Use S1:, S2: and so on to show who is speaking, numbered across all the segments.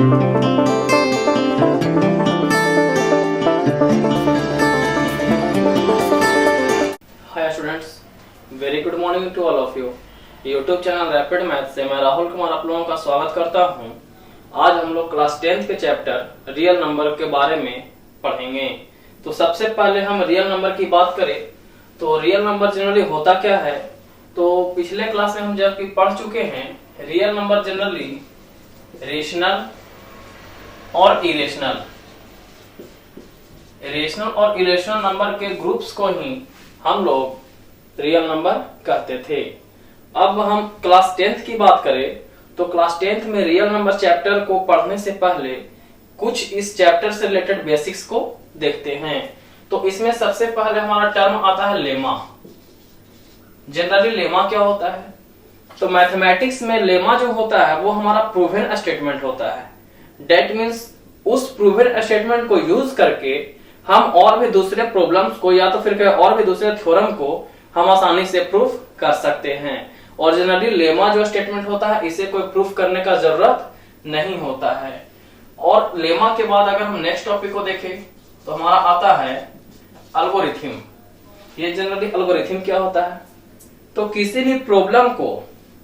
S1: Hi students, very good morning to all of you. YouTube channel rapid math से मैं राहुल कुमार आप लोगों का स्वागत करता हूं। आज हम लोग क्लास 10th के चैप्टर रियल नंबर के बारे में पढ़ेंगे। तो सबसे पहले हम रियल नंबर की बात करें तो रियल नंबर जनरली होता क्या है। तो पिछले क्लास में हम जबकि पढ़ चुके हैं रियल नंबर जनरली रेशनल और इरेशनल और इरेशनल नंबर के ग्रुप्स को ही हम लोग रियल नंबर कहते थे। अब हम क्लास 10th की बात करें तो क्लास 10th में रियल नंबर चैप्टर को पढ़ने से पहले कुछ इस चैप्टर से रिलेटेड बेसिक्स को देखते हैं। तो इसमें सबसे पहले हमारा टर्म आता है लेमा। जनरली लेमा क्या होता है? तो मैथमेटिक्स में लेमा जो होता है वो हमारा प्रूवन स्टेटमेंट होता है। डेट मीन्स उस प्रूवन स्टेटमेंट को यूज करके हम और भी दूसरे प्रॉब्लम्स को या तो फिर और भी दूसरे थ्योरम को हम आसानी से प्रूफ कर सकते हैं। और जनरली लेमा जो स्टेटमेंट होता है इसे कोई प्रूफ करने का जरूरत नहीं होता है। और लेमा के बाद अगर हम नेक्स्ट टॉपिक को देखें तो हमारा आता है एल्गोरिथम। ये जनरली एल्गोरिथम क्या होता है? तो किसी भी प्रॉब्लम को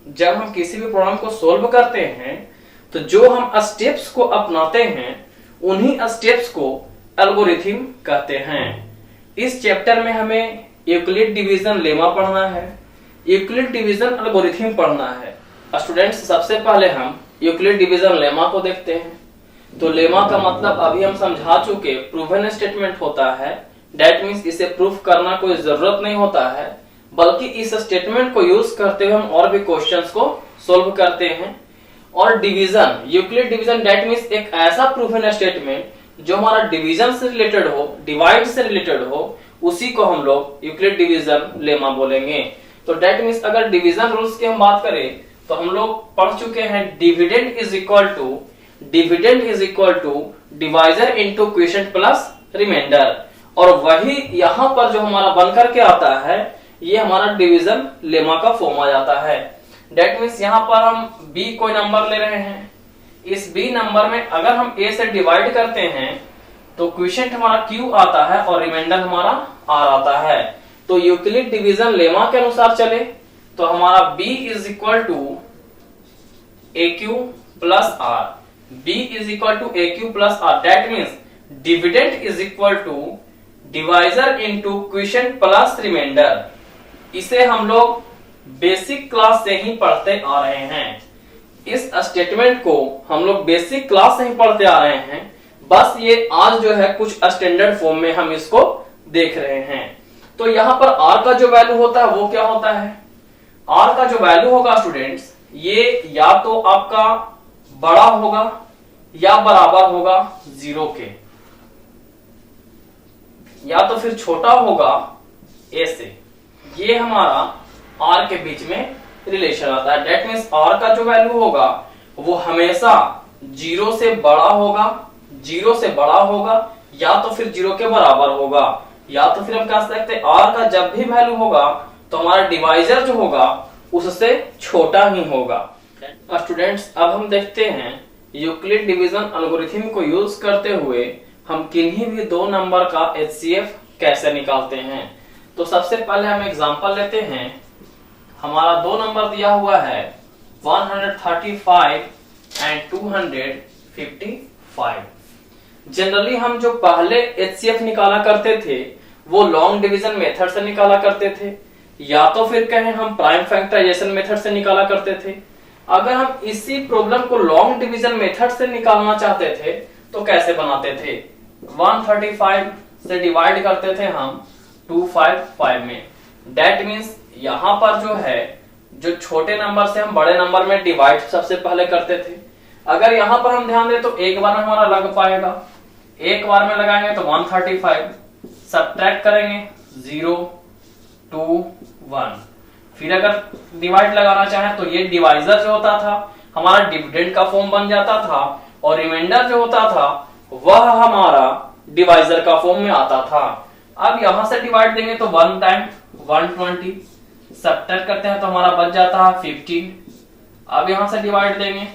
S1: जब हम किसी भी प्रॉब्लम को सोल्व करते हैं तो जो हम स्टेप्स को अपनाते हैं उन्हीं स्टेप्स को एल्गोरिथम कहते हैं। इस चैप्टर में हमें यूक्लिड डिवीजन लेमा पढ़ना है, यूक्लिड डिवीजन एल्गोरिथम पढ़ना है। स्टूडेंट्स सबसे पहले हम यूक्लिड डिवीजन लेमा को देखते हैं। तो लेमा का मतलब अभी हम समझा चुके प्रूवन स्टेटमेंट होता है। दैट मींस इसे प्रूफ करना कोई जरूरत नहीं होता है, बल्कि इस स्टेटमेंट को यूज करते हुए हम और भी क्वेश्चंस को सोल्व करते हैं। और division, Euclid division that means एक ऐसा प्रूवन स्टेटमेंट जो हमारा डिवीजन से रिलेटेड हो, डिवाइड से रिलेटेड हो, उसी को हम लोग यूक्लिड डिवीजन लेमा बोलेंगे। तो दैट मींस अगर डिवीजन रूल्स की हम बात करें तो हम लोग पढ़ चुके हैं dividend is equal to divisor into quotient plus reminder. और वही यहाँ पर जो हमारा बनकर के आता है ये हमारा डिवीजन लेमा का फॉर्म आ जाता है। दैट मींस यहाँ पर हम b कोई नंबर ले रहे हैं, इस b नंबर में अगर हम a से डिवाइड करते हैं तो क्वोशिएंट हमारा q आता है और रिमाइंडर हमारा r आता है। तो यूक्लिड डिवीजन लेमा के अनुसार चले तो हमारा b is equal to aq plus r, b is equal to aq plus r। That means dividend is equal to divisor into quotient plus reminder. इसे हम लोग बेसिक क्लास से ही पढ़ते आ रहे हैं। इस स्टेटमेंट को हम लोग बेसिक क्लास से ही पढ़ते आ रहे हैं, बस ये आज जो है कुछ स्टैंडर्ड फॉर्म में हम इसको देख रहे हैं। तो यहाँ पर r का जो वैल्यू होता है वो क्या होता है? r का जो वैल्यू होगा स्टूडेंट्स ये या तो आपका बड़ा होगा या बराबर होगा 0 के, या तो फिर छोटा होगा a से। ये हमारा r के बीच में रिलेशन आता है। दैट मींस r का जो वैल्यू होगा वो हमेशा 0 से बड़ा होगा, 0 से बड़ा होगा या तो फिर 0 के बराबर होगा, या तो फिर हम कह सकते हैं r का जब भी वैल्यू होगा तो हमारा डिवाइजर जो होगा उससे छोटा ही होगा। स्टूडेंट्स अब हम देखते हैं यूक्लिड डिवीजन एल्गोरिथम को यूज करते हुए हम किन्हीं भी दो नंबर का HCF कैसे निकालते हैं। तो सबसे पहले हम एग्जांपल लेते हैं। हमारा दो नंबर दिया हुआ है 135 एंड 255। जनरली हम जो पहले HCF निकाला करते थे वो लॉन्ग डिवीजन मेथड से निकाला करते थे, या तो फिर कहें हम प्राइम फैक्टराइजेशन मेथड से निकाला करते थे। अगर हम इसी प्रॉब्लम को लॉन्ग डिवीजन मेथड से निकालना चाहते थे तो कैसे बनाते थे? 135 से डिवाइड करते थे हम 255 में। दैट मींस यहाँ पर जो है जो छोटे नंबर से हम बड़े नंबर में डिवाइड सबसे पहले करते थे। अगर यहाँ पर हम ध्यान दें तो एक बार में हमारा लग पाएगा, एक बार में लगाएंगे तो 135, सब्ट्रैक्ट करेंगे 0 2 1। फिर अगर डिवाइड लगाना चाहें तो ये डिवाइजर जो होता था हमारा डिविडेंड का फॉर्म बन जाता था, और रिमाइंडर जो होता था वह हमारा डिवाइजर का फॉर्म में आता था। अब यहां से डिवाइड देंगे तो 1 टाइम 120, सब्ट्रैक्ट करते हैं तो हमारा बच जाता है 15। अब यहां से डिवाइड देंगे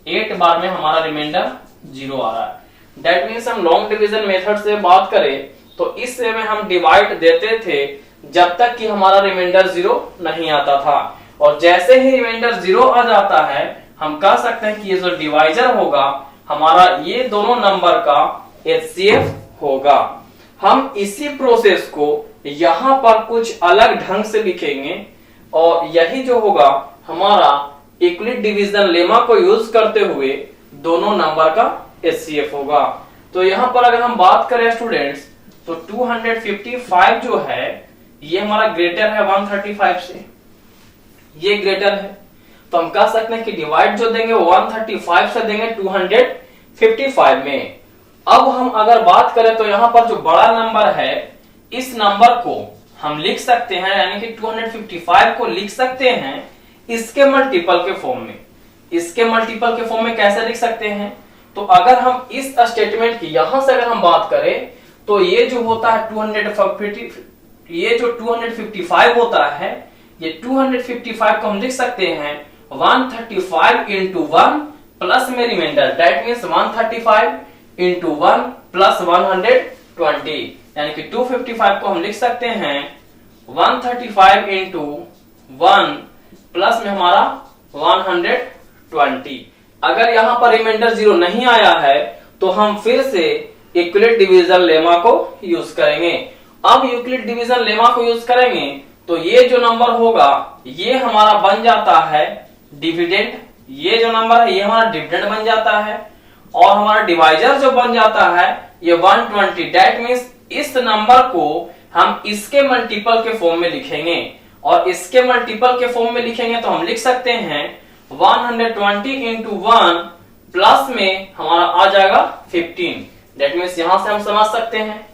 S1: 8 बार में हमारा रिमाइंडर 0 आ रहा है। दैट मीन्स हम लॉन्ग डिवीजन मेथड से बात करें तो इस वे में हम डिवाइड देते थे जब तक कि हमारा रिमाइंडर 0 नहीं आता था, और जैसे ही रिमाइंडर 0 आ जाता है हम कह सकते हैं कि ये जो डिवाइजर होगा हमारा ये दोनों नंबर का HCF होगा। हम इसी प्रोसेस को यहां पर कुछ अलग ढंग से लिखेंगे और यही जो होगा हमारा यूक्लिड डिवीजन लेमा को यूज करते हुए दोनों नंबर का HCF होगा। तो यहां पर अगर हम बात करें स्टूडेंट्स तो 255 जो है ये हमारा ग्रेटर है 135 से, ये ग्रेटर है, तो हम कह सकते हैं कि डिवाइड जो देंगे वो 135 से देंगे 255 में। अब हम अगर बात करें तो यहाँ पर जो बड़ा नंबर है इस नंबर को हम लिख सकते हैं, यानी कि 255 को लिख सकते हैं इसके मल्टीपल के फॉर्म में। इसके मल्टीपल के फॉर्म में कैसे लिख सकते हैं, तो अगर हम इस स्टेटमेंट की यहां से अगर हम बात करें तो ये जो होता है 255 होता है, ये 255 को हम लिख सकते हैं 135 इंटू 1 प्लस में reminder, that means 135 into 1 plus 120, यानी कि 255 को हम लिख सकते हैं 135 इंटू 1 प्लस में हमारा 120। अगर यहां पर रिमाइंडर 0 नहीं आया है तो हम फिर से यूक्लिड डिवीजन लेमा को यूज करेंगे। अब यूक्लिड डिवीजन लेमा को यूज करेंगे तो ये जो नंबर होगा ये हमारा बन जाता है डिविडेंड, ये जो नंबर है ये हमारा डिविडेंड बन जाता है, और हमारा डिवाइजर जो बन जाता है ये 120। दैट मीन्स इस नंबर को हम इसके मल्टीपल के फॉर्म में लिखेंगे, और इसके मल्टीपल के फॉर्म में लिखेंगे तो हम लिख सकते हैं 120 इंटू 1 प्लस में हमारा आ जाएगा 15। दैट मीन्स यहां से हम समझ सकते हैं,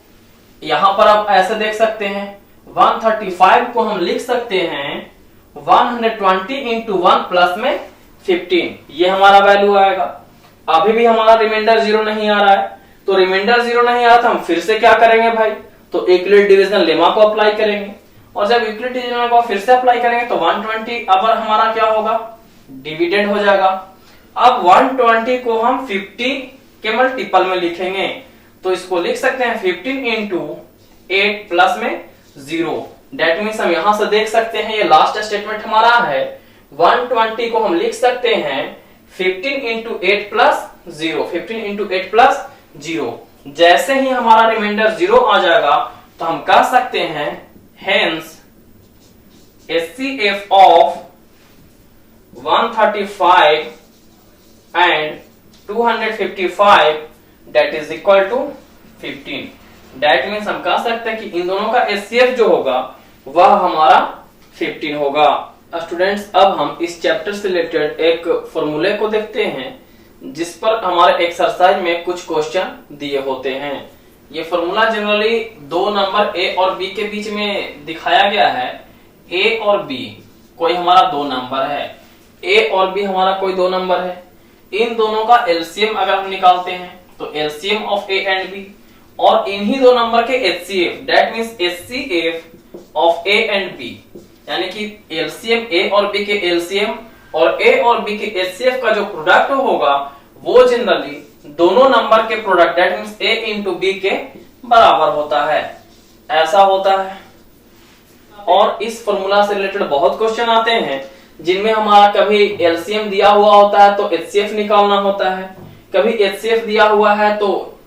S1: यहां पर आप ऐसे देख सकते हैं 135 को हम लिख सकते हैं 120 इंटू 1 प्लस में 15, ये हमारा वैल्यू आएगा। अभी भी हमारा रिमाइंडर 0 नहीं आ रहा है, तो रिमाइंडर 0 नहीं आ रहा था हम फिर से क्या करेंगे भाई, तो यूक्लिड डिवीजन लेमा को अप्लाई करेंगे, और जब यूक्लिड डिवीजन लेमा को फिर से अप्लाई करेंगे तो 120 अब हमारा क्या होगा, डिविडेंड हो जाएगा। अब 120 को हम 50 के मल्टीपल में लिखेंगे, तो इसको लिख सकते हैं 15 इंटू 8 प्लस में 0। दैट मीन्स हम यहां से देख सकते हैं ये लास्ट स्टेटमेंट हमारा है 120 को हम लिख सकते हैं 15 इंटू 8 प्लस 0, 15 इंटू 8 प्लस 0। जैसे ही हमारा रिमाइंडर 0 आ जाएगा तो हम कह सकते हैं hence HCF of 135 and 255 that is equal to 15। दैट मीन्स हम कह सकते हैं कि इन दोनों का HCF जो होगा वह हमारा 15 होगा। स्टूडेंट्स अब हम इस चैप्टर से रिलेटेड एक फॉर्मूले को देखते हैं जिस पर हमारे एक्सरसाइज में कुछ क्वेश्चन दिए होते हैं। ये फॉर्मूला जनरली दो नंबर A और B के बीच में दिखाया गया है। A और B कोई हमारा दो नंबर है, A और B हमारा कोई दो नंबर है, इन दोनों का एलसीएम अगर हम निकालते हैं तो LCM of A and B, और इन्हीं दो नंबर के HCF that means HCF of A and B, यानी कि एलसीएम A और B के एलसीएम और A और B के HCF का जो प्रोडक्ट होगा वो जनरली दोनों नंबर के product that means A into B के बराबर होता है, ऐसा होता है। और इस फॉर्मूला से रिलेटेड बहुत क्वेश्चन आते हैं जिनमें हमारा कभी एलसीएम दिया हुआ होता है तो HCF निकालना होता है, कभी HCF दिया हुआ है तो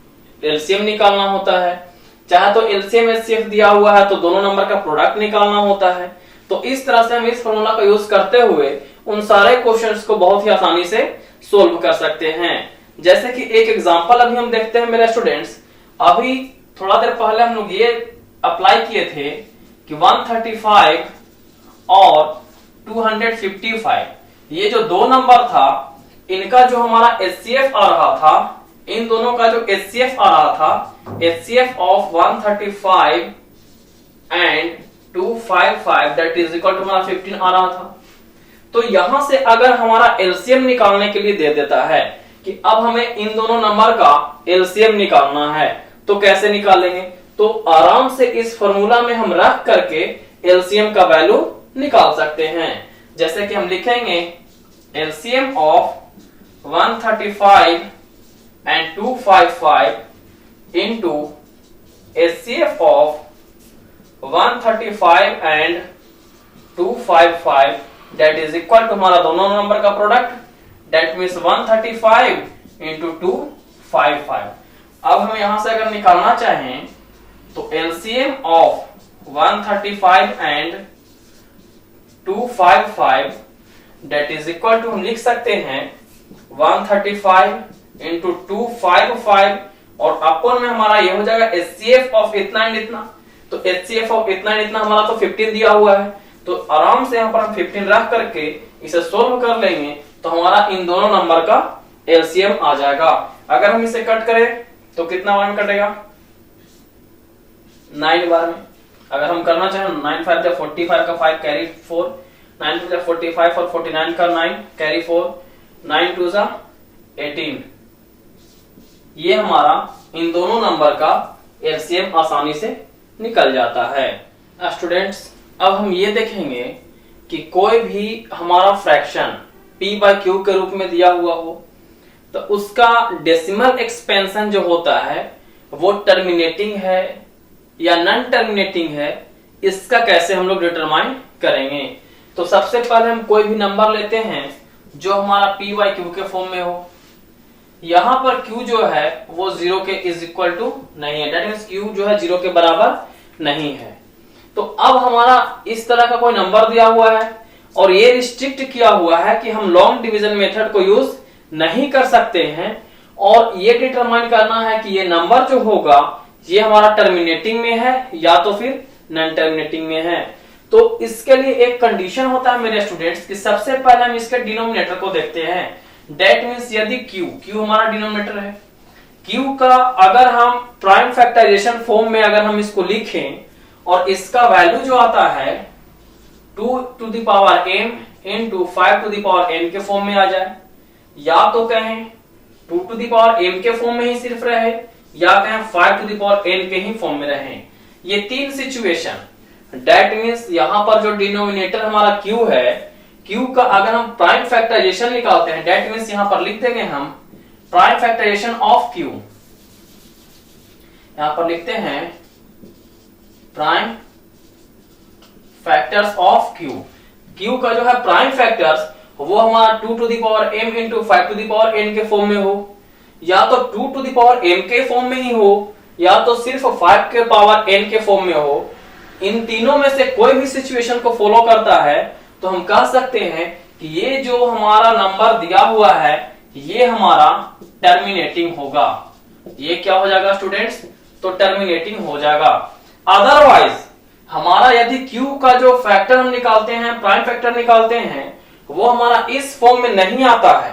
S1: एलसीएम निकालना होता है, चाहे तो एलसीएम HCF दिया हुआ है तो दोनों नंबर का प्रोडक्ट निकालना होता है। तो इस तरह से हम इस फॉर्मूला का यूज करते हुए उन सारे क्वेश्चंस को बहुत ही आसानी से सोल्व कर सकते हैं। जैसे कि एक एग्जांपल अभी हम देखते हैं मेरे स्टूडेंट्स, अभी थोड़ा देर पहले हम लोग ये अप्लाई किए थे कि 135 और 255 ये जो दो नंबर था इनका जो हमारा HCF आ रहा था, इन दोनों का जो HCF आ रहा था HCF of 135 and 255 that is equal to हमारा 15 आ रहा था। तो यहां से अगर हमारा एलसीएम निकालने के लिए दे देता है कि अब हमें इन दोनों नंबर का एलसीएम निकालना है तो कैसे निकालेंगे, तो आराम से इस फॉर्मूला में हम रख करके एलसीएम का वैल्यू निकाल सकते हैं। जैसे कि हम लिखेंगे LCM of 135 and 255 into HCF of 135 and 255 that is equal to हमारा दोनों नंबर का प्रोडक्ट, that means 135 into 255। अब हम यहां से अगर निकालना चाहें तो LCM of 135 and 255 that is equal to हम लिख सकते हैं 135 into 255 और अपन में हमारा ये हो जाएगा HCF of इतना एंड इतना। तो HCF of इतना एंड इतना हमारा तो 15 दिया हुआ है, तो आराम से यहाँ पर हम 15 रख करके इसे सोल्व कर लेंगे तो हमारा इन दोनों नंबर का LCM आ जाएगा। अगर हम इसे कट करें तो कितना बार में कटेगा? 9 बार में। अगर हम करना चाहें 9 5 जा 45 का 5 कैरी 4, 9 2 जा 45 और 49 का 9 कैरी 4, 9 2 जा 18। ये हमारा इन दोनों नंबर का LCM आसानी से निकल जाता है। स्टूडेंट्स, अब हम ये देखेंगे कि कोई भी हमारा फ्रैक्शन p बाय क्यू के रूप में दिया हुआ हो तो उसका डेसिमल एक्सपेंशन जो होता है वो टर्मिनेटिंग है या नॉन टर्मिनेटिंग है, इसका कैसे हम लोग डिटरमाइन करेंगे। तो सबसे पहले हम कोई भी नंबर लेते हैं जो हमारा p बाय क्यू के फॉर्म में हो। यहां पर q जो है वो 0 के इज इक्वल टू नहीं है, दैट मींस q जो है 0 के बराबर नहीं है। तो अब हमारा इस तरह का कोई नंबर दिया हुआ है और ये रिस्ट्रिक्ट किया हुआ है कि हम लॉन्ग डिवीजन मेथड को यूज नहीं कर सकते हैं और ये डिटरमाइन करना है कि ये नंबर जो होगा ये हमारा टर्मिनेटिंग में है या तो फिर नॉन टर्मिनेटिंग में है। तो इसके लिए एक कंडीशन होता है मेरे स्टूडेंट्स कि सबसे पहले हम इसके डिनोमिनेटर को देखते हैं। दैट मींस यदि q हमारा डिनोमिनेटर है, q का अगर हम प्राइम फैक्टराइजेशन फॉर्म में अगर हम इसको लिखें और इसका वैल्यू जो आता है 2 to the power m into 5 to the power n के फॉर्म में आ जाए, या तो कहें 2 to the power m के फॉर्म में ही सिर्फ रहे या कहें 5 to the power n के ही फॉर्म में रहे। ये तीन सिचुएशन, दैट मींस यहां पर जो डिनोमिनेटर हमारा q है, q का अगर हम प्राइम फैक्टराइजेशन निकालते हैं दैट मींस यहां पर लिख देंगे हम प्राइम फैक्टराइजेशन ऑफ q। यहां पर लिखते हैं prime factors of q। q का जो है प्राइम फैक्टर्स वो हमारा 2 to the power m into 5 to the power n के फॉर्म में हो, या तो 2 to the power m के फॉर्म में ही हो या तो सिर्फ 5 के पावर n के फॉर्म में हो। इन तीनों में से कोई भी सिचुएशन को फॉलो करता है तो हम कह सकते हैं कि ये जो हमारा नंबर दिया हुआ है ये हमारा टर्मिनेटिंग होगा। ये क्या हो जाएगा स्टूडेंट्स? तो टर्मिनेटिंग हो जाएगा। अदरवाइज हमारा यदि q का जो फैक्टर हम निकालते हैं, प्राइम फैक्टर निकालते हैं, वो हमारा इस फॉर्म में नहीं आता है,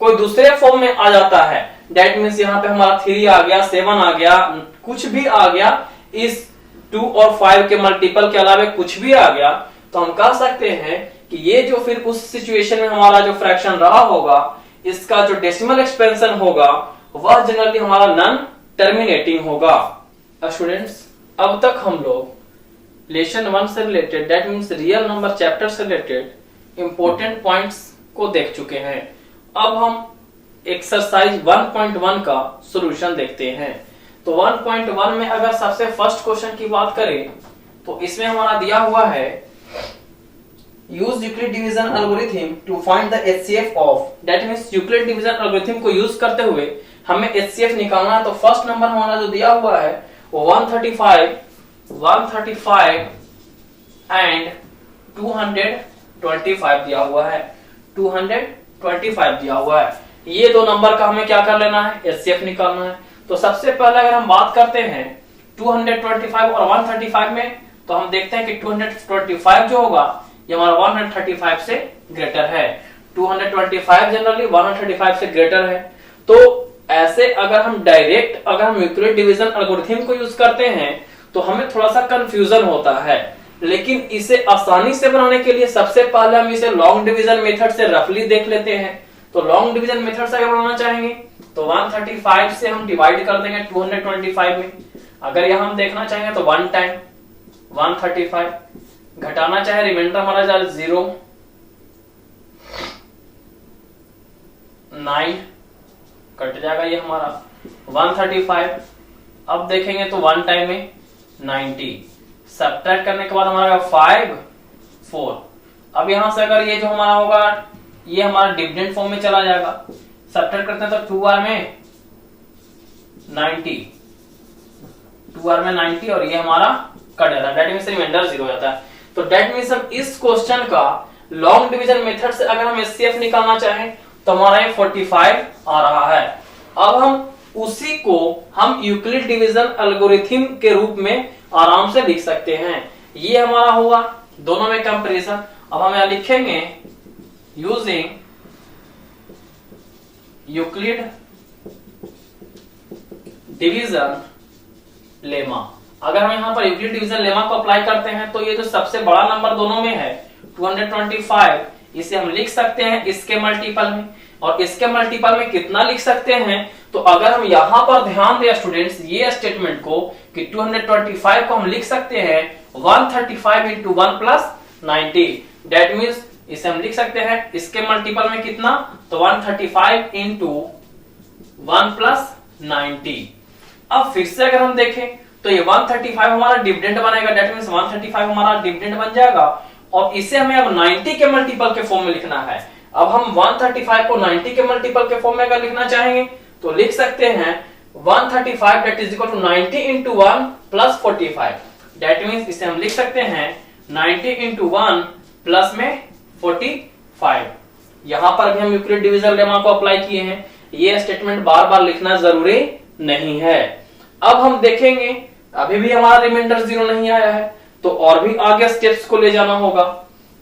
S1: कोई दूसरे फॉर्म में आ जाता है, दैट मींस यहाँ पे हमारा 3 आ गया, 7 आ गया, कुछ भी आ गया, इस 2 और 5 के मल्टीपल के अलावा कुछ भी आ गया, तो हम कह सकते हैं कि ये जो फिर उस सिचुएशन में हमारा जो फ्रैक्शन रहा होगा इसका जो डेसिमल एक्सपेंशन होगा वह जनरली हमारा नॉन टर्मिनेटिंग होगा। स्टूडेंट्स, अब तक हम लोग लेसन 1 से related that means real number chapter से रिलेटेड इंपॉर्टेंट पॉइंट्स को देख चुके हैं। अब हम एक्सरसाइज 1.1 का सॉल्यूशन देखते हैं। तो 1.1 में अगर सबसे फर्स्ट क्वेश्चन की बात करें तो इसमें हमारा दिया हुआ है use Euclid division algorithm to find the HCF of, that means Euclid division algorithm को यूज करते हुए हमें एचसीएफ निकालना है। तो फर्स्ट नंबर हमारा जो दिया हुआ है वो 135 एंड 225 दिया हुआ है, 225 दिया हुआ है। ये दो नंबर का हमें क्या कर लेना है? एचसीएफ निकालना है। तो सबसे पहले अगर हम बात करते हैं 225 और 135 में, तो हम देखते हैं कि 225 जो होगा ये हमारा 135 से ग्रेटर है। 225 जनरली 135 से ग्रेटर है। तो ऐसे अगर हम डायरेक्ट अगर हम यूक्लिड डिवीजन एल्गोरिथम को यूज करते हैं तो हमें थोड़ा सा कंफ्यूजन होता है, लेकिन इसे आसानी से बनाने के लिए सबसे पहले हम इसे लॉन्ग डिवीजन मेथड से रफली देख लेते हैं। तो लॉन्ग डिवीजन मेथड से अगर बनाना चाहेंगे तो 135 से हम डिवाइड कर देंगे 225 में। अगर यहां हम देखना चाहेंगे तो 1 टाइम 135, घटाना चाहे रिमाइंडर हमारा जाए 0, 9 कट जाएगा ये हमारा 135। अब देखेंगे तो 1 टाइम में 90, सब्ट्रैक्ट करने के बाद हमारा 5 4। अब यहां से अगर ये जो हमारा होगा ये हमारा डिविडेंड फॉर्म में चला जाएगा, सब्ट्रैक्ट करते हैं तो 2r में 90, 2r में 90 और ये हमारा कट जाता है, डेट मींस रिमाइंडर 0 हो जाता है। तो डेट मींस हम इस क्वेश्चन का लॉन्ग डिवीजन मेथड से अगर हम एचसीएफ निकालना चाहें तो हमारा ये 45 आ रहा है। अब हम उसी को हम यूक्लिड डिवीजन एल्गोरिथम के रूप में आराम से लिख सकते हैं। ये हमारा हुआ दोनों में कंपैरिजन। अब हम यहां लिखेंगे यूजिंग यूक्लिड डिवीजन लेमा। अगर हम यहां पर यूक्लिड डिवीजन लेमा को अप्लाई करते हैं तो ये जो सबसे बड़ा नंबर दोनों में है 225, इसे हम लिख सकते हैं इसके मल्टीपल में, और इसके मल्टीपल में कितना लिख सकते हैं तो अगर हम यहां पर ध्यान दें स्टूडेंट्स ये स्टेटमेंट को कि 225 को हम लिख सकते हैं 135 इंटू 1 प्लस 90, डेट मीन्स इसे हम लिख सकते हैं इसके मल्टीपल में कितना तो 135 इंटू 1 प्लस 90। अब फिर से अगर हम देखें तो ये 135 हमारा डिविडेंड बनेगा, डेट मींस 135 हमारा डिविडेंड बन जाएगा और इसे हमें अब 90 के मल्टीपल के फॉर्म में लिखना है। अब हम 135 को 90 के मल्टीपल के फॉर्म में अगर लिखना चाहेंगे तो लिख सकते हैं 135 that is equal to 90 into 1 plus 45, that means इसे हम लिख सकते हैं 90 इंटू 1 प्लस में 45। यहां पर भी हम यूक्लिड डिवीजन लेमा को अप्लाई किए हैं, ये स्टेटमेंट बार बार लिखना जरूरी नहीं है। अब हम देखेंगे अभी भी हमारा रिमाइंडर 0 नहीं आया है तो और भी आगे स्टेप्स को ले जाना होगा।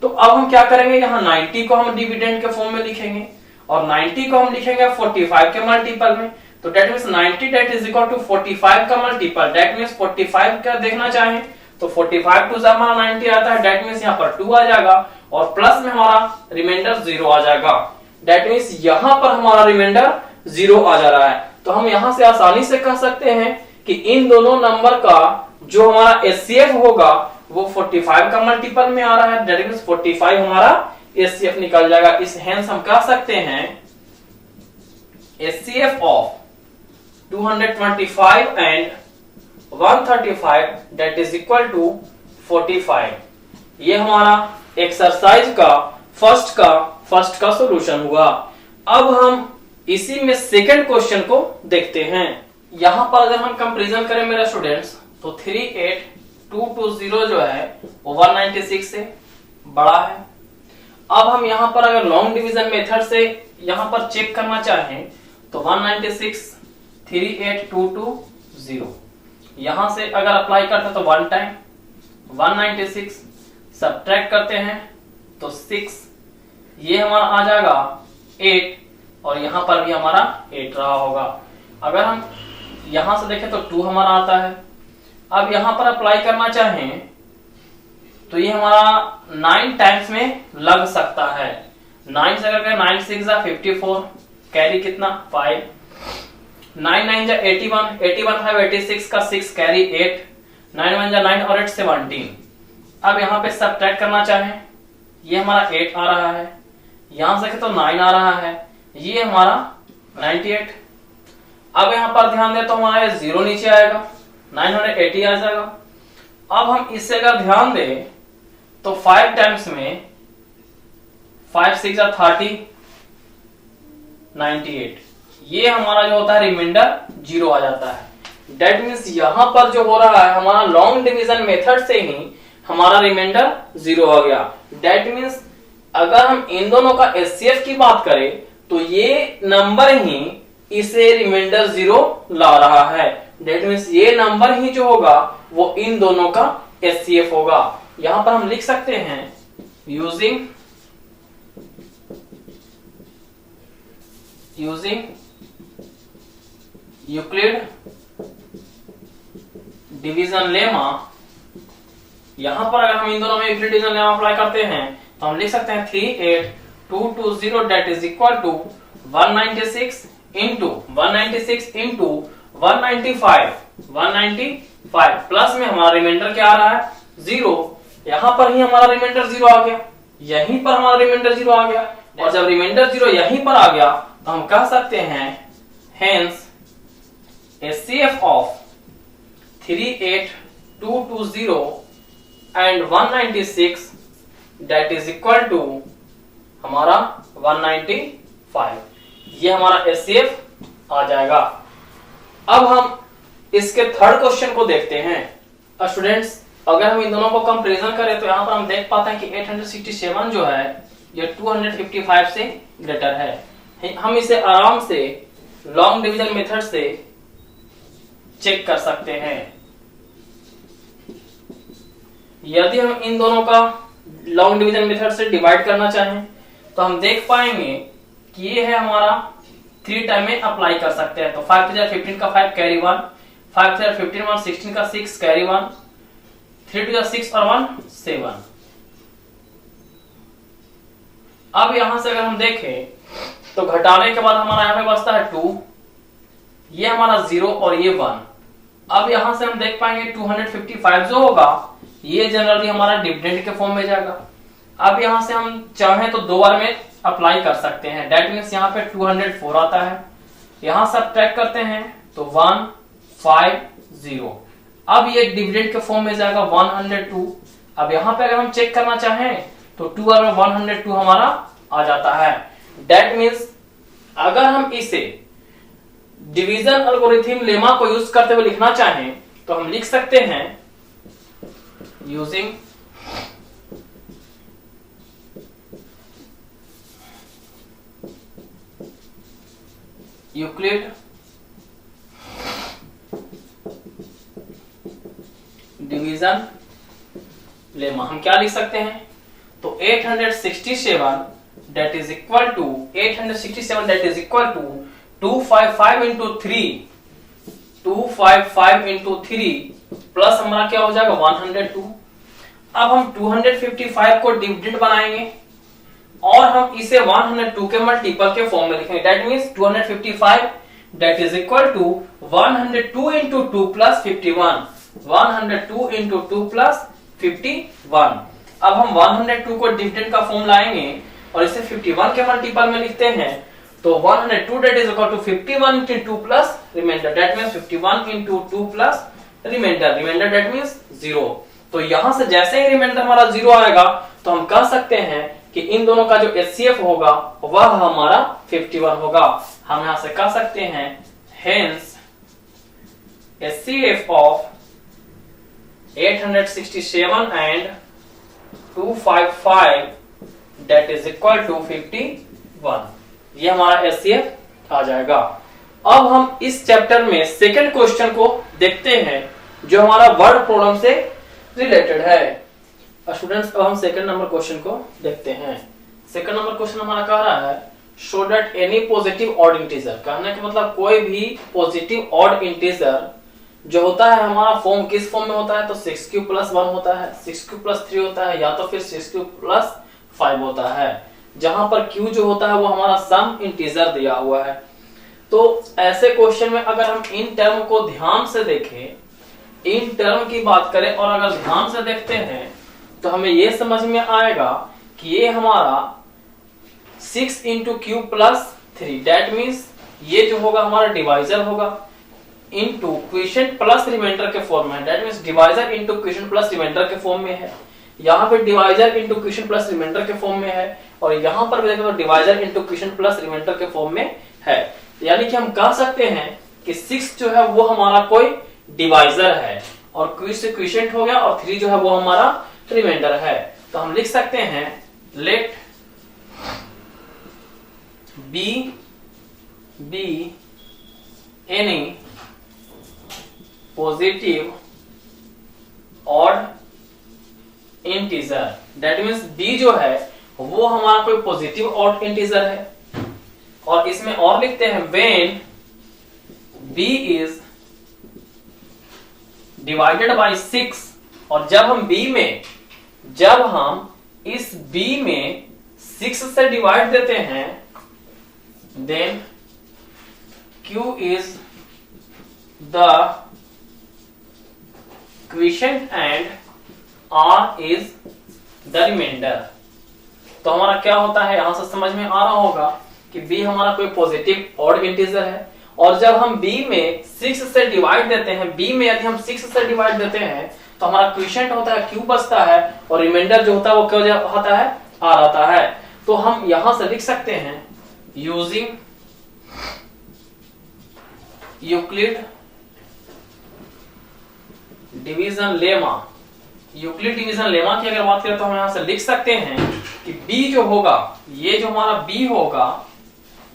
S1: तो अब हम क्या करेंगे, यहाँ 90 को हम डिविडेंड के फॉर्म में लिखेंगे और 90 को हम लिखेंगे 45 के मल्टीपल में, तो that means 90 that is equal to 45 का मल्टीपल, डेट मींस 45 का देखना चाहें तो 45 टू हमारा 90 आता है, डेट मींस यहाँ पर 2 आ जाएगा और प्लस में हमारा रिमाइंडर 0 आ जाएगा, डेट मींस यहाँ पर हमारा रिमाइंडर 0 आ जा रहा है। तो हम यहां से आसानी से कह सकते हैं कि इन दोनों नंबर का जो हमारा एचसीएफ होगा वो 45 का मल्टीपल में आ रहा है, दैट मींस 45 हमारा एचसीएफ निकल जाएगा। इस हेंस हम कह सकते हैं HCF of 225 and 135 that is equal to 45। ये हमारा एक्सरसाइज का फर्स्ट का सॉल्यूशन हुआ। अब हम इसी में सेकंड क्वेश्चन को देखते हैं। यहां पर अगर हम कंपैरिजन करें मेरे स्टूडेंट्स तो 38220 जो है वो 196 से बड़ा है। अब हम यहां पर अगर लॉन्ग डिवीजन मेथड से यहां पर चेक करना चाहें तो 196 38220 यहां से अगर अप्लाई करते तो 1 टाइम 196 सब्ट्रैक्ट करते हैं तो 6, ये हमारा आ जाएगा 8 और यहां पर भी हमारा 8 रहा होगा। अगर हम यहां से देखें तो 2 हमारा आता है। अब यहां पर अप्लाई करना चाहें तो ये हमारा 9 टाइम्स में लग सकता है। 9 से अगर 9 6 54 कैरी कितना 5, 9 9 जा 81 81 5 86 का 6 कैरी 8, 9 1 जा 9 और 8 17। अब यहाँ पे सब्ट्रैक्ट करना चाहें ये हमारा 8 आ रहा है, यहां से तो 9 आ रहा है, ये हमारा 98। अब यहां पर ध्यान दें तो हमारा 0 नीचे आएगा 980 आ जाएगा। अब हम इससे अगर ध्यान दें तो 5 टाइम्स में 5 6 30 98, ये हमारा जो होता है रिमाइंडर 0 आ जाता है। डेट मींस यहां पर जो हो रहा है हमारा लॉन्ग डिवीजन मेथड से ही हमारा रिमाइंडर 0 आ गया। डेट मींस अगर हम इन दोनों का एचसीएफ की बात करें तो ये नंबर ही इसे रिमाइंडर 0 ला रहा है, डेट मींस ये नंबर ही जो होगा वो इन दोनों का एचसीएफ होगा। यहां पर हम लिख सकते हैं यूजिंग यूक्लिड डिवीजन लेमा। यहां पर अगर हम इन दोनों में यूक्लिड डिवीजन लेमा अप्लाई करते हैं तो हम लिख सकते हैं 38220 that is equal to 196 into 195 plus में हमारा रिमाइंडर क्या आ रहा है 0। यहां पर ही हमारा रिमाइंडर 0 आ गया, यहीं पर हमारा रिमाइंडर 0 आ गया, और जब रिमाइंडर 0 यहीं पर आ गया हम कह सकते हैं hence HCF of 38220 and 196 that is equal to हमारा 195। ये हमारा HCF आ जाएगा। अब हम इसके थर्ड क्वेश्चन को देखते हैं। स्टूडेंट्स, अगर हम इन दोनों को कंपैरिजन करें तो यहाँ पर हम देख पाते हैं कि 867 जो है ये 255 से ग्रेटर है। हम इसे आराम से लॉन्ग डिवीजन मेथड से चेक कर सकते हैं। यदि हम इन दोनों का लॉन्ग डिवीजन मेथड से डिवाइड करना चाहें तो हम देख पाएंगे कि ये है हमारा 3 टाइम में अप्लाई कर सकते हैं। तो 5 3 15 का 5 कैरी 1, 5 3 15 1 16 का 6 कैरी 1, 3 2 6 और 1 7। अब यहां से अगर हम देखें तो घटाने के बाद हमारा यहाँ पे बचता है 2, ये हमारा 0 और ये 1। अब यहां से हम देख पाएंगे 255 जो होगा ये जनरली हमारा डिविडेंड के फॉर्म में जाएगा। अब यहां से हम चाहें तो 2 बार में अप्लाई कर सकते हैं। दैट मीन्स यहाँ पे 204 आता है, यहां सब ट्रैक करते हैं तो 150। अब ये डिविडेंड के फॉर्म में जाएगा 102। अब यहाँ पे अगर हम चेक करना चाहें तो 2 बार में 102 हमारा आ जाता है। दैट मीन्स अगर हम इसे डिवीजन एल्गोरिथम लेमा को यूज करते हुए लिखना चाहें तो हम लिख सकते हैं यूजिंग यूक्लिड डिवीजन लेमा हम क्या लिख सकते हैं तो 867 that is equal to 867 that is equal to 255 into 3 255 into 3 plus हमारा क्या हो जाएगा 102। अब हम 255 को डिविडेंड बनाएंगे और हम इसे 102 के मल्टीपल के फॉर्म में लिखेंगे। That means 255 that is equal to 102 into 2 plus 51 102 into 2 plus 51। अब हम 102 को डिविडेंड का फॉर्म लाएंगे और इसे 51 के मल्टीपल में लिखते हैं तो 102 that is equal to 51 into 2 plus remainder that means 51 into 2 plus remainder that means 0। तो यहां से जैसे ही रिमाइंडर हमारा 0 आएगा तो हम कह सकते हैं कि इन दोनों का जो HCF होगा वह हमारा 51 होगा। हम यहां से कह सकते हैं hence HCF of 867 and 255 that is equal to 51। ये हमारा HCF आ जाएगा। अब हम इस चैप्टर में सेकंड क्वेश्चन को देखते हैं जो हमारा वर्ड प्रॉब्लम से रिलेटेड है। स्टूडेंट्स, अब हम सेकंड नंबर क्वेश्चन को देखते हैं। सेकंड नंबर क्वेश्चन हमारा कह रहा है show that any positive odd integer. कहने का मतलब कोई भी पॉजिटिव ऑड इंटीजर जो होता है हमारा फॉर्म किस फॉर्म में होता है तो 6³ + 1 होता है, 6³ + 3 होता है या तो फिर 6³ + 5 होता है, जहां पर q जो होता है वो हमारा सम इंटीजर दिया हुआ है। तो ऐसे क्वेश्चन में अगर हम इन टर्म को ध्यान से देखें, इन टर्म की बात करें और अगर ध्यान से देखते हैं तो हमें ये समझ में आएगा कि ये हमारा 6 × q + 3 दैट मींस ये जो होगा हमारा डिवाइजर होगा इनटू क्वोशिएंट प्लस रिमाइंडर के फॉर्म में। That means divisor into quotient plus reminder के फॉर्म में है। यहाँ पे divisor into quotient plus reminder के फॉर्म में है और यहाँ पर भी देखें तो divisor into quotient plus reminder के फॉर्म में है। यानी कि हम कह सकते हैं कि 6 जो है वो हमारा कोई डिवाइजर है और क्वोशिएंट हो गया और 3 जो है वो हमारा रिमाइंडर है। तो हम लिख सकते हैं let be any positive odd integer. That means b जो है वो हमारा कोई पॉजिटिव ऑड इंटीजर है और इसमें और लिखते हैं when b is divided by 6 और जब हम इस b में 6 से डिवाइड देते हैं then q is the quotient and r is the reminder. तो हमारा क्या होता है यहां से समझ में आ रहा होगा कि b हमारा कोई पॉजिटिव ऑड इंटीजर है, और जब हम b में 6 से डिवाइड देते हैं, b में यदि हम 6 से डिवाइड देते हैं तो हमारा क्वोशिएंट होता है q बचता है, और रिमाइंडर जो होता है वो क्या होता है, r आता है। तो हम यहां से लिख सकते हैं using Euclid division lemma. Euclid division lemma की अगर बात करें तो हम यहां से लिख सकते हैं कि b जो होगा, ये जो हमारा b होगा,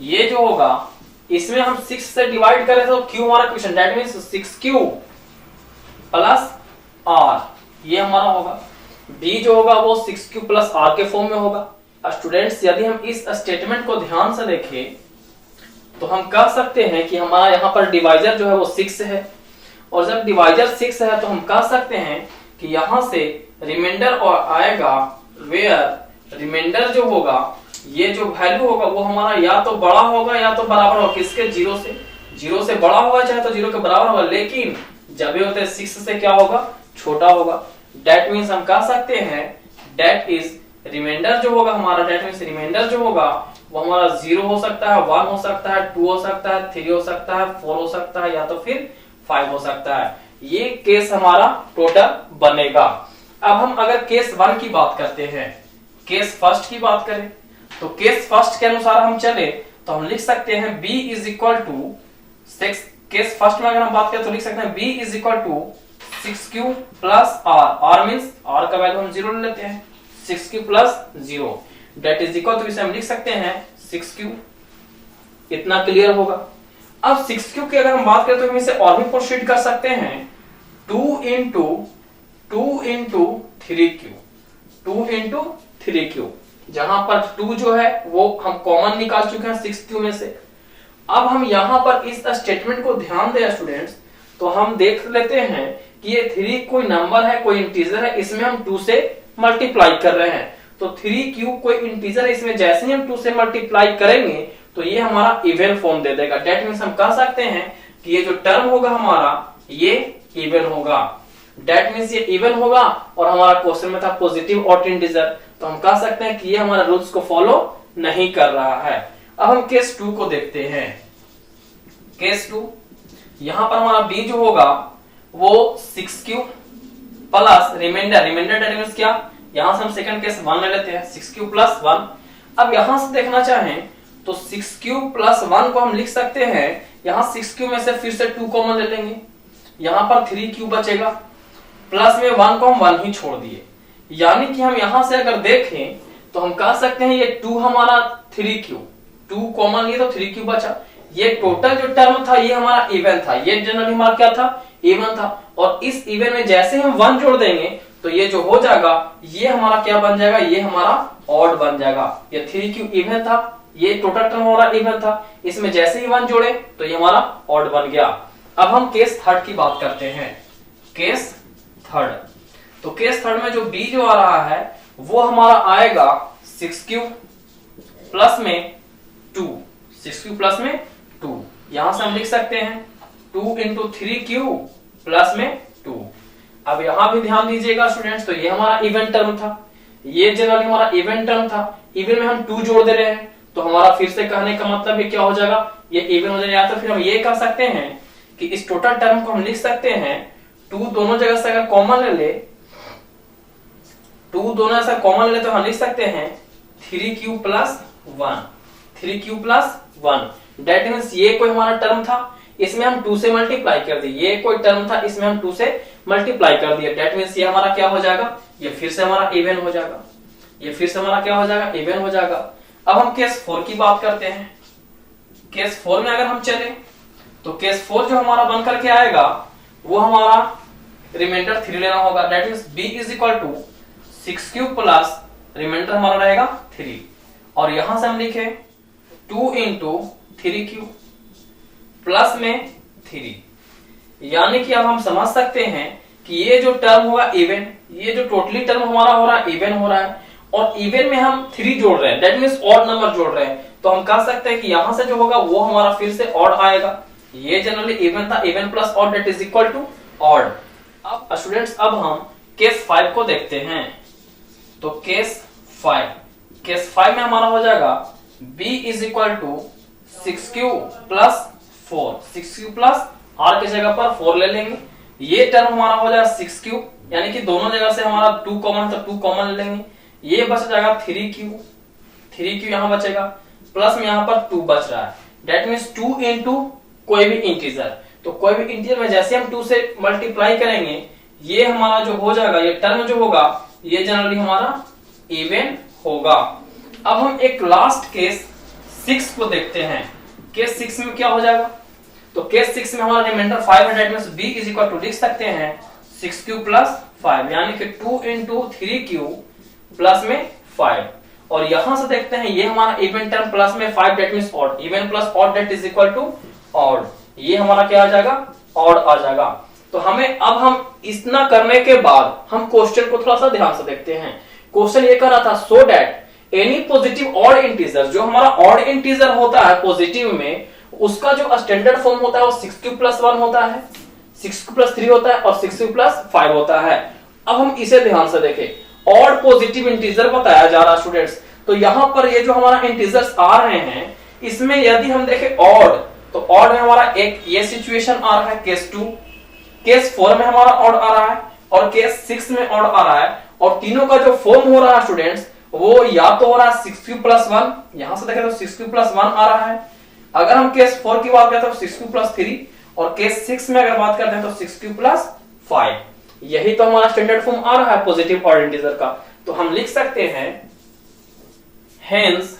S1: ये जो होगा इसमें हम 6 से डिवाइड करें तो q हमारा question, that means 6q plus r, ये हमारा होगा। b जो होगा वो 6q प्लस r के फॉर्म में होगा। स्टूडेंट्स यदि हम इस स्टेटमेंट को ध्यान से देखें तो हम कह सकते हैं कि हमारा यहाँ पर डिवाइजर जो है वो 6 है, और जब डिवाइजर 6 है तो हम कह सकते हैं कि यहाँ से रिमाइंडर और आएगा, वेयर रिमाइंडर जो होगा, ये जो वैल्यू होगा वो हमारा या तो बड़ा होगा या तो बराबर होगा, किसके, 0 से बड़ा होगा चाहे तो 0 के बराबर होगा, लेकिन जब ये होते हैं 6 से क्या होगा, छोटा होगा। दैट मीन्स हम कह सकते हैं दैट इज रिमाइंडर जो होगा हमारा, दैट मीन्स रिमाइंडर जो होगा वो हमारा 0 हो सकता है, 1 हो सकता है, 2 हो सकता है, 3 हो सकता है, 4 हो सकता है, या तो फिर 5 हो सकता है। ये केस हमारा टोटल बनेगा। अब हम अगर केस 1 की बात करते हैं, केस फर्स्ट की बात करें तो केस फर्स्ट के अनुसार हम चले तो हम लिख सकते हैं b is equal to 6। Case first में अगर हम बात करें तो लिख सकते हैं b is equal to 6q plus r means r का वैल्यू हम 0 ले लेते हैं, 6q plus 0 that is equal to, इसे हम लिख सकते हैं 6q। इतना क्लियर होगा। अब 6q की अगर हम बात करें तो हम इसे और भी प्रोसीड कर सकते हैं, 2 इंटू 3q, जहां पर 2 जो है वो हम कॉमन निकाल चुके हैं 6q में से। अब हम यहां पर इस स्टेटमेंट को ध्यान दें स्टूडेंट्स, तो हम देख लेते हैं कि ये 3 कोई नंबर है, कोई इंटीजर है, इसमें हम 2 से मल्टीप्लाई कर रहे हैं। तो 3q कोई इंटीजर है, इसमें जैसे ही हम 2 से मल्टीप्लाई करेंगे तो ये हमारा इवन फॉर्म दे देगा। दैट मींस हम कह सकते हैं कि ये जो टर्म होगा हमारा ये इवन होगा। दैट मींस ये इवन होगा, और हमारा क्वेश्चन में था पॉजिटिव ऑड इंटीजर, तो हम कह सकते हैं कि ये हमारा रूल्स को फॉलो नहीं कर रहा है। अब हम केस 2 को देखते हैं। केस 2, यहां पर हमारा b जो होगा वो 6q plus reminder that means क्या, यहां से हम सेकंड केस 1 ले लेते हैं, 6q प्लस 1। अब यहां से देखना चाहें तो 6q प्लस 1 को हम लिख सकते हैं, यहां 6q में से फिर से 2 कॉमन ले लेंगे, यहां पर 3q बचेगा, प्लस में 1 को हम 1 ही छोड़ दिए, यानी कि हम यहां से अगर देखें तो हम कह सकते हैं ये 2 हमारा 3q, 2 कॉमन लिए तो 3q बचा। ये टोटल जो टर्म था ये हमारा इवन था, ये जनरली हमारा क्या था, इवन था, और इस इवन में जैसे हम 1 जोड़ देंगे तो ये जो हो जाएगा ये हमारा क्या बन जाएगा, ये हमारा ऑड बन जाएगा। ये 3q इवन था, ये टोटल टर्म हमारा इवन था, इसमें जैसे ही 1 जोड़े तो ये हमारा ऑड बन गया। अब हम केस थर्ड की बात करते हैं। केस थर्ड, तो केस थर्ड में जो b जो आ रहा है वो हमारा आएगा 6q प्लस में 2, 6q प्लस में 2, यहां से हम लिख सकते हैं 2 इंटू 3q प्लस में 2। अब यहां भी ध्यान दीजिएगा स्टूडेंट्स, तो ये हमारा इवन टर्म था, ये जनरली हमारा इवन टर्म था, इवन में हम 2 जोड़ दे रहे हैं, तो हमारा फिर से कहने का मतलब ये क्या हो जाएगा, ये इवन हो जाएगा। तो फिर हम ये कह सकते हैं कि इस टोटल टर्म को हम लिख सकते हैं 2 दोनों जगह से अगर कॉमन ले ले, 2 दोनों से कॉमन ले तो हम लिख सकते हैं 3q plus 1, 3q plus 1। That means ये कोई हमारा टर्म था, इसमें हम 2 से मल्टीप्लाई कर दिए, ये कोई टर्म था, इसमें हम 2 से मल्टीप्लाई कर दिए। दैट मींस ये हमारा क्या हो जाएगा, ये फिर से हमारा इवन हो जाएगा, ये फिर से हमारा क्या हो जाएगा, इवन हो जाएगा। अब हम केस 4 की बात करते हैं। केस 4 में अगर हम चले तो केस 4 जो हमारा बन करके आएगा वो हमारा रिमाइंडर 3 लेना होगा। That means b is equal to 6q plus reminder हमारा रहेगा 3, और यहां से हम लिखे 2 इंटू 3q प्लस में 3, यानी कि अब हम समझ सकते हैं कि ये जो टर्म होगा इवन, ये जो टोटली टर्म हमारा हो रहा है इवन हो रहा है, और इवन में हम 3 जोड़ रहे हैं, दैट मींस ऑड नंबर जोड़ रहे हैं, तो हम कह सकते हैं कि यहां से जो होगा वो हमारा फिर से ऑड आएगा। ये जनरली इवन था, even plus odd that is equal to odd. अब स्टूडेंट्स अब हम केस 5 को देखते हैं। तो केस 5 में हमारा हो जाएगा b is equal to 6q plus 4, 6q plus r की जगह पर 4 ले लेंगे, ये टर्म हमारा हो जाएगा 6q, यानी कि दोनों जगह से हमारा 2 कॉमन, तो 2 कॉमन ले लेंगे, ये बच जाएगा 3q यहां बचेगा, प्लस में यहां पर 2 बच रहा है, दैट मींस 2 इनटू कोई भी इंटीजर, तो कोई भी इंटीजर में जैसे हम 2 से मल्टीप्लाई करेंगे ये हमारा जो हो जाएगा, ये टर्म जो होगा ये जनरली हमारा इवन होगा। अब हम एक लास्ट केस 6 को देखते हैं। केस 6 में क्या हो जाएगा, तो केस 6 में हमारा रिमाइंडर 5 है, that means b is equal to लिख सकते हैं 6q प्लस 5, यानी कि 2 इंटू 3q प्लस में 5, और यहां से देखते हैं ये हमारा इवन टर्म प्लस में 5, that means odd, even plus odd that is equal to odd, ये हमारा क्या आ जाएगा, ऑड आ जाएगा। तो हमें अब हम इतना करने के बाद हम क्वेश्चन को थोड़ा सा ध्यान से देखते हैं। क्वेश्चन ये कर रहा था so that any positive odd integer, जो हमारा ऑड इंटीजर होता है पॉजिटिव में, उसका जो स्टैंडर्ड फॉर्म होता है वो 6q प्लस 1 होता है, 6q प्लस 3 होता है और 6q प्लस 5 होता है। अब हम इसे ध्यान से देखें, ऑड पॉजिटिव इंटीजर बताया जा रहा है स्टूडेंट्स, तो यहां पर ये जो हमारा इंटीजर्स आ रहे हैं इसमें यदि हम देखें ऑड, तो ऑड में हमारा एक ये सिचुएशन आ रहा है केस 2, केस 4 में हमारा ऑड आ रहा है और केस 6 में ऑड आ रहा है, और तीनों का जो फॉर्म हो रहा है स्टूडेंट्स वो या तो हो रहा है 6q प्लस 1, यहां से देखें तो 6q प्लस 1 आ रहा है, अगर हम केस 4 की बात करते हैं तो 6q प्लस 3, और केस 6 में अगर बात करते हैं तो 6q प्लस 5, यही तो हमारा स्टैंडर्ड फॉर्म आ रहा है पॉजिटिव ऑड इंटीजर का। तो हम लिख सकते हैं hence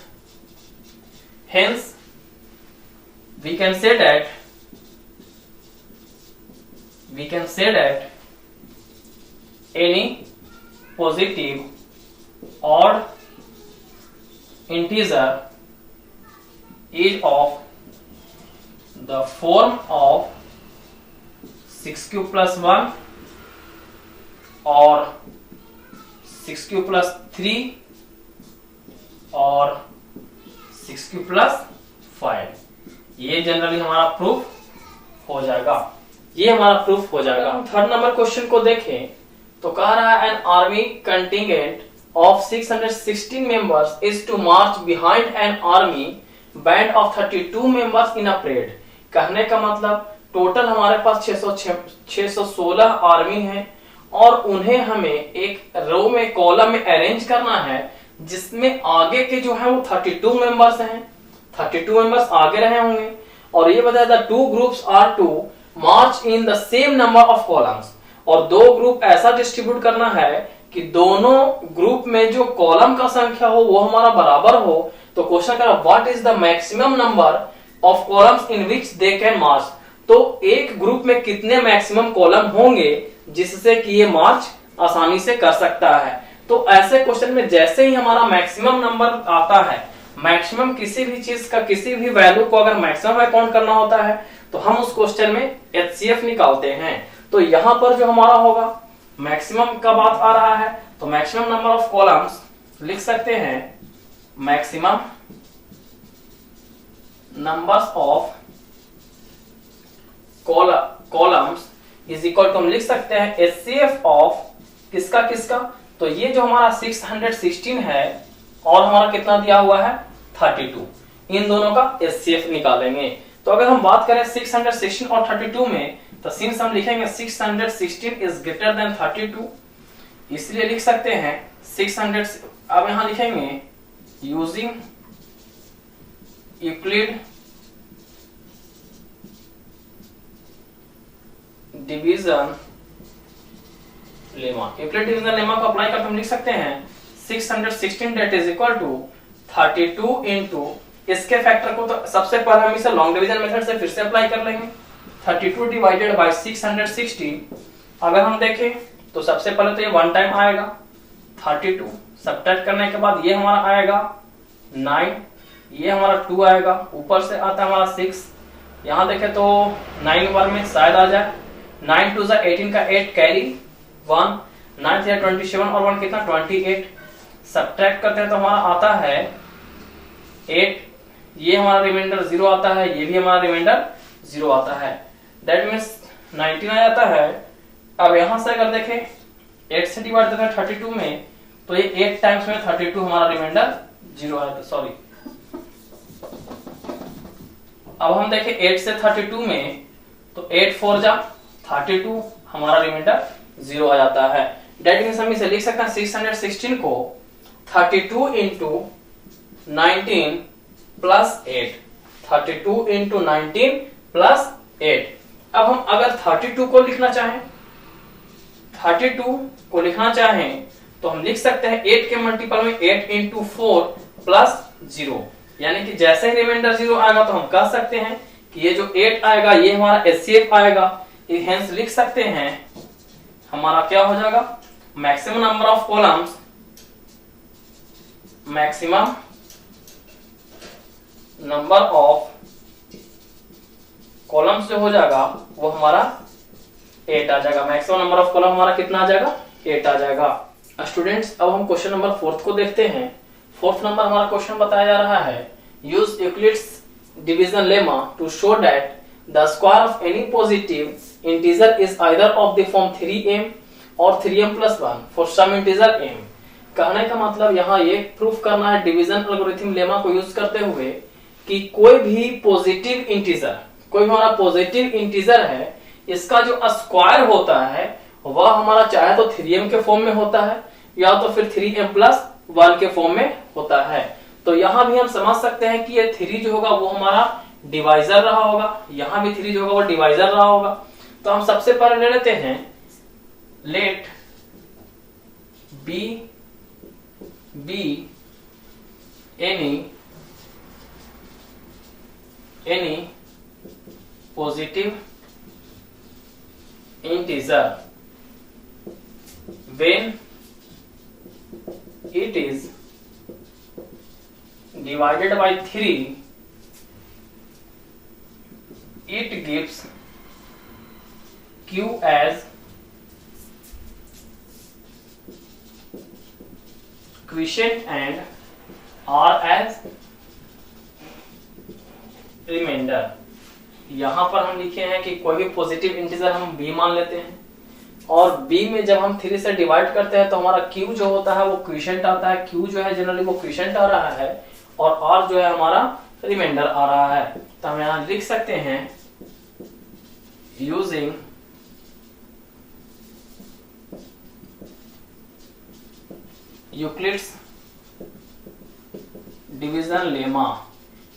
S1: we can say that any positive odd integer is of the form of 6q plus 1 or 6q plus 3 और 6q प्लस 5, ये जनरली हमारा प्रूफ हो जाएगा, ये हमारा प्रूफ हो जाएगा। थर्ड नंबर क्वेश्चन को देखें तो कह रहा है an army contingent of 616 members is to march behind an army band of 32 members in a parade. कहने का मतलब टोटल हमारे पास 616 आर्मी है और उन्हें हमें एक रो में कॉलम में अरेंज करना है जिसमें आगे के जो है वो 32 मेंबर्स हैं, 32 मेंबर्स आगे रहे होंगे, और ये बताया था 2 groups are to march in the same number of columns, और 2 ग्रुप ऐसा डिस्ट्रीब्यूट करना है कि दोनों ग्रुप में जो कॉलम का संख्या हो वो हमारा बराबर हो। तो क्वेश्चन कर what is the maximum number of columns in which they can march, तो एक ग्रुप में कितने मैक्सिमम कॉलम होंगे जिससे कि ये मार्च आसानी से कर सकता है। तो ऐसे क्वेश्चन में जैसे ही हमारा मैक्सिमम नंबर आता है, मैक्सिमम किसी भी चीज का किसी भी वैल्यू को अगर मैक्सिमम अकाउंट करना होता है तो हम उस क्वेश्चन में HCF निकालते हैं। तो यहां पर जो हमारा होगा मैक्सिमम का बात आ रहा है तो मैक्सिमम नंबर ऑफ कॉलम्स लिख सकते हैं, maximum numbers of columns is equal to हम लिख सकते हैं HCF ऑफ किसका किसका, तो ये जो हमारा 616 है और हमारा कितना दिया हुआ है 32, इन दोनों का HCF निकालेंगे। तो अगर हम बात करें 616 और 32 में तो सिंस हम लिखेंगे 616 इज ग्रेटर देन 32, इसलिए लिख सकते हैं 600। अब यहां लिखेंगे using Euclid division lemma, Euclid division lemma को अप्लाई करके हम लिख सकते हैं 616 that is equal to 32 into इसके फैक्टर को, तो सबसे पहले हम इसे लॉन्ग डिवीजन मेथड से फिर से अप्लाई कर लेंगे। 32 डिवाइडेड बाय 616 अगर हम देखें तो सबसे पहले तो ये 1 टाइम आएगा 32, सब्ट्रैक्ट करने के बाद ये हमारा आएगा 9, ये हमारा 2 आएगा, ऊपर से आता है हमारा 6, यहां देखें तो 9 बार में शायद आ जाए, 9 2 18 का 8 कैरी 1, 9 3 27 और 1 कितना 28, सब्ट्रैक्ट करते हैं तो हमारा आता है 8, ये हमारा रिमाइंडर 0 आता है, ये भी हमारा रिमाइंडर 0 आता है, दैट मींस 19 आ जाता है। अब यहां से अगर देखें 8 से डिवाइड करते हैं 32 में तो ये 8 टाइम्स में 32 हमारा रिमाइंडर 0 आया था, सॉरी अब हम देखें 8 से 32 में, तो 8 4 जा 32, हमारा रिमाइंडर 0 आ जाता है। डेट मीन्स हम इसे लिख सकते हैं 616 को 32 इंटू 19 प्लस 8, 32 इंटू 19 प्लस 8। अब हम अगर 32 को लिखना चाहें, 32 को लिखना चाहें तो हम लिख सकते हैं 8 के मल्टीपल में 8 इंटू 4 प्लस 0, यानी कि जैसे ही रिमाइंडर 0 आएगा तो हम कह सकते हैं कि ये जो 8 आएगा ये हमारा एचसीएफ आएगा। हेंस लिख सकते हैं हमारा क्या हो जाएगा, maximum number of columns, maximum number of columns जो हो जाएगा वो हमारा 8 आ जाएगा। मैक्सिमम नंबर ऑफ कॉलम हमारा कितना आ जाएगा, 8 आ जाएगा। स्टूडेंट्स अब हम क्वेश्चन नंबर 4 को देखते हैं। 4th नंबर हमारा क्वेश्चन बताया जा रहा है, use Euclid's division lemma to show that the square of any positive integer is either of the form 3m और 3m plus 1 for some integer m। कहने का मतलब यहाँ ये प्रूफ करना है डिवीजन एल्गोरिथम लेमा को यूज करते हुए कि कोई भी पॉजिटिव इंटीजर, कोई हमारा पॉजिटिव इंटीजर है, इसका जो स्क्वायर होता है वह हमारा चाहे तो 3m के फॉर्म में होता है या तो फिर 3m प्लस 1 के फॉर्म में होता है। तो यहां भी हम समझ सकते हैं कि ये 3 जो होगा वो हमारा डिवाइजर रहा होगा, यहां भी 3 जो होगा वो डिवाइजर रहा होगा। तो हम सबसे पहले ले लेते हैं let be any positive integer when it is divided by 3 it gives q as quotient and r as remainder। यहां पर हम लिखे हैं कि कोई भी पॉजिटिव इंटीजर हम b मान लेते हैं और b में जब हम 3 से डिवाइड करते हैं तो हमारा q जो होता है वो क्वोशिएंट आता है। q जो है जनरली वो क्वोशिएंट आ रहा है और r जो है हमारा रिमाइंडर आ रहा है। तो हम यहां लिख सकते हैं using Euclid's division lemma.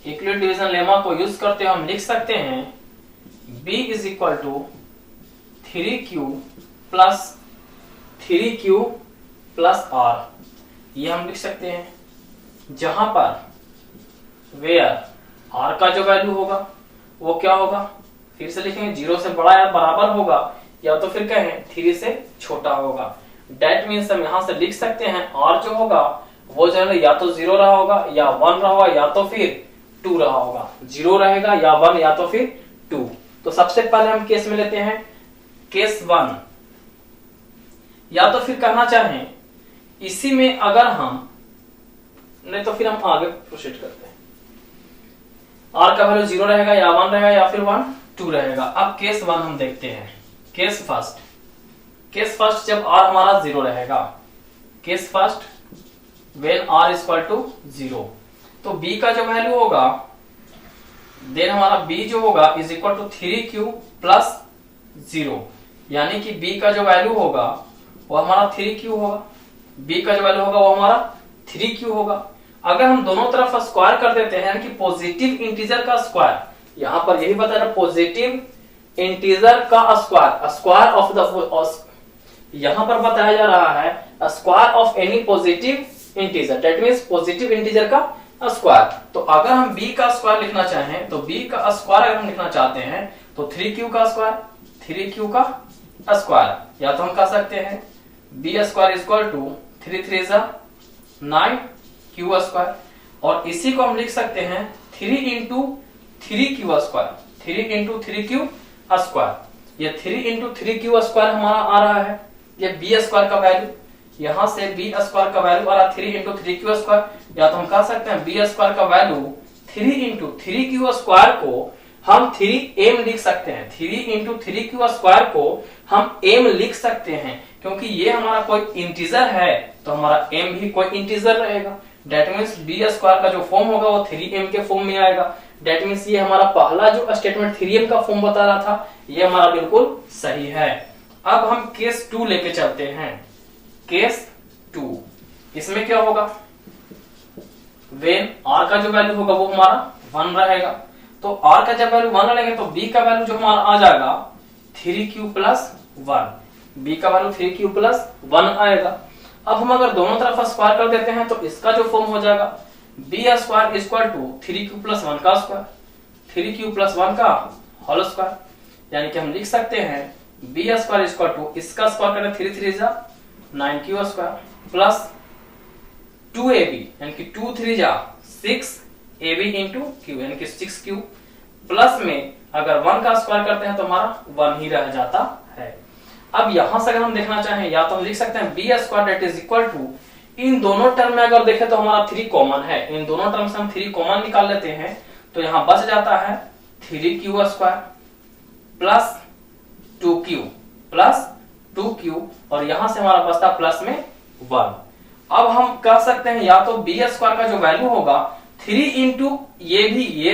S1: Euclid division lemma को यूज करते हुए हम लिख सकते हैं b is equal to 3q plus r। ये हम लिख सकते हैं जहां पर वेयर r का जो वैल्यू होगा वो क्या होगा, फिर से लिखेंगे 0 से बड़ा या बराबर होगा या तो फिर कहें 3 से छोटा होगा। डेट मीन्स हम यहां से लिख सकते हैं r जो होगा वो जो है या तो 0 रहा होगा या 1 रहा होगा या तो फिर 2 रहा होगा। 0 रहेगा या 1 या तो फिर 2। तो सबसे पहले हम केस में लेते हैं केस 1, या तो फिर कहना चाहें इसी में अगर हम, नहीं तो फिर हम आगे प्रोसीड करते हैं। r का वैल्यू 0 रहेगा या 1 रहेगा या फिर 1 2 रहेगा। अब केस 1 हम देखते हैं। केस फर्स्ट जब r हमारा 0 रहेगा, case first when r is equal to 0, तो b का जो वैल्यू होगा देन हमारा b जो होगा is equal to 3q plus 0, यानी कि b का जो वैल्यू होगा वो हमारा 3q होगा। b का जो वैल्यू होगा वो हमारा 3q होगा। अगर हम दोनों तरफ स्क्वायर कर देते हैं, यानी कि पॉजिटिव इंटीजर का स्क्वायर, यहां पर यही बता रहा है पॉजिटिव इंटीजर का स्क्वायर, स्क्वायर ऑफ द, यहां पर बताया जा रहा है square of any positive integer, that means positive integer का स्क्वायर। तो अगर हम b का स्क्वायर लिखना चाहें तो b का स्क्वायर अगर हम लिखना चाहते हैं तो 3q का स्क्वायर, 3q का स्क्वायर, या तो हम कह सकते हैं b square is equal to 3 3 9q square, और इसी को हम लिख सकते हैं 3 into 3q square, 3 into 3q square. ये 3 इंटू 3q स्क्वायर हमारा आ रहा है, ये b स्क्वायर का वैल्यू, यहां से b स्क्वायर का वैल्यू आ रहा है 3 इंटू 3q स्क्वायर, या तो हम कह सकते हैं b स्क्वायर का वैल्यू 3 इंटू 3q स्क्वायर को हम 3m लिख सकते हैं। 3 इंटू 3q स्क्वायर को हम m लिख सकते हैं क्योंकि ये हमारा कोई इंटीजर है तो हमारा m भी कोई इंटीजर रहेगा। डेट मीन्स बी स्क्वायर का जो फॉर्म होगा वो 3m के फॉर्म में आएगा। डेट मीन्स ये हमारा पहला जो स्टेटमेंट 3m का फॉर्म बता रहा था ये हमारा बिल्कुल सही है। अब हम केस 2 लेके चलते हैं। केस 2 इसमें क्या होगा, वेन r का जो वैल्यू होगा वो हमारा 1 रहेगा। तो r का जब वैल्यू 1 लेंगे तो b का वैल्यू जो हमारा आ जाएगा 3q प्लस 1, b का वैल्यू 3q प्लस 1 आएगा। अब हम अगर दोनों तरफ स्क्वायर कर देते हैं तो इसका जो फॉर्म हो जाएगा b square equal to 3q plus 1 का स्क्वायर, 3q प्लस 1 का होल स्क्वायर, यानी कि हम लिख सकते हैं बी स्क्वायर इक्वल टू इसका स्क्वायर करें 3 3 जा 9q स्क्वायर प्लस 2ab यानी कि 2 3 जा 6ab इंटू q यानी कि 6q प्लस में अगर 1 का स्क्वायर करते हैं तो हमारा 1 ही रह जाता है। अब यहां से अगर हम देखना चाहें या तो हम लिख सकते हैं B square that is equal to, इन दोनों टर्म में अगर देखें तो हमारा 3 कॉमन है, इन दोनों टर्म से हम 3 कॉमन निकाल लेते हैं तो यहां बच जाता है 3q square plus 2q plus 2q और यहां से हमारा बचता प्लस में 1। अब हम कह सकते हैं या तो बी स्क्वायर का जो वैल्यू होगा 3 इंटू ये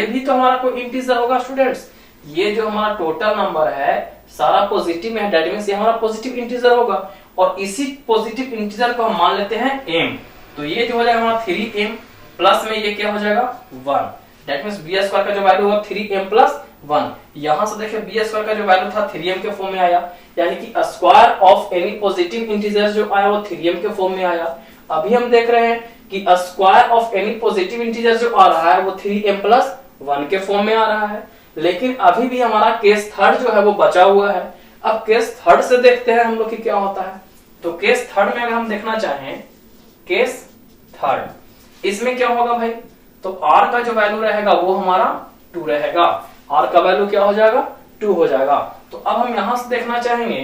S1: भी तो हमारा कोई इंटीजर होगा स्टूडेंट्स, ये जो हमारा टोटल नंबर है सारा पॉजिटिव में है, दैट मींस ये हमारा पॉजिटिव इंटीजर होगा और इसी पॉजिटिव इंटीजर को हम मान लेते हैं m, तो ये जो हो जाएगा हमारा 3m प्लस में ये क्या हो जाएगा 1, दैट मींस बी स्क्वायर का जो वैल्यू होगा 3m प्लस 1। यहां से देखिए बी स्क्वायर का जो वैल्यू था 3m के फॉर्म में आया, यानी कि square of any positive integer जो आया वो 3m के फॉर्म में आया। अभी हम देख रहे हैं कि square of any positive integer जो आ रहा है वो 3m प्लस 1 के फॉर्म में आ रहा है, लेकिन अभी भी हमारा केस थर्ड जो है वो बचा हुआ है। अब केस थर्ड से देखते हैं हम लोग कि क्या होता है। तो केस थर्ड में अगर हम देखना चाहें, केस थर्ड इसमें क्या होगा भाई, तो r का जो वैल्यू रहेगा वो हमारा 2 रहेगा, r का वैल्यू क्या हो जाएगा 2 हो जाएगा। तो अब हम यहां से देखना चाहेंगे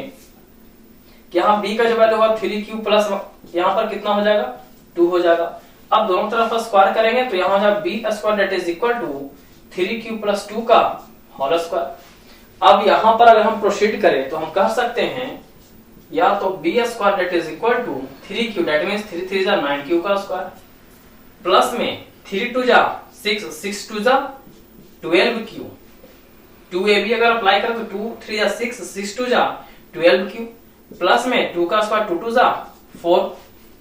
S1: कि यहाँ b का जो वैल्यू होगा 3q प्लस यहाँ पर कितना हो जाएगा 2 हो जाएगा। अब दोनों तरफ स्क्वायर करेंगे तो यहाँ हो जाएगा b square that is equal to 3q plus 2 का होल स्क्वायर। अब यहां पर अगर हम प्रोसीड करें तो हम कह सकते हैं या तो B square that is equal to 3q that means 3 3 जा 9q का स्क्वायर प्लस में 3 2 जा 6 6 2 जा 12q, 2ab अगर अप्लाई करें तो 2 3 जा 6 6 2 जा 12q प्लस में 2 का स्क्वायर 2 2 जा 4,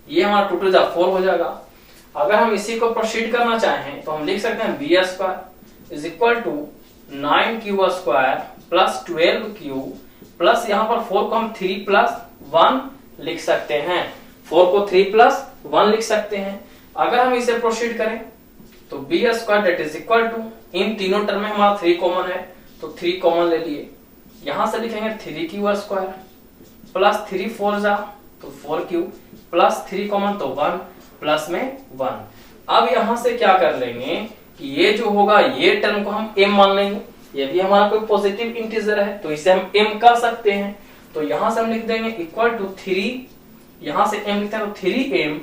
S1: ये हमारा 2 2 जा 4 हो जाएगा। अगर हम इसी को प्रोसीड करना चाहें तो हम लिख सकते हैं B square is equal to 9q square plus 12q plus यहाँ पर 4 को हम 3 प्लस 1 लिख सकते हैं, 4 को 3 प्लस 1 लिख सकते हैं। अगर हम इसे प्रोसीड करें तो B square that is equal to, इन तीनों टर्म में हमारा 3 कॉमन है तो 3 कॉमन ले लिए, यहां से लिखेंगे 3q स्क्वायर प्लस 3 4 जा तो 4q प्लस 3 कॉमन तो 1 प्लस में 1। अब यहां से क्या कर लेंगे कि ये जो होगा ये टर्म को हम m मान लेंगे, ये भी हमारा कोई पॉजिटिव इंटीजर है तो इसे हम m कर सकते हैं। तो यहां से हम लिख देंगे इक्वल टू 3, यहां से m लिखते हैं तो 3m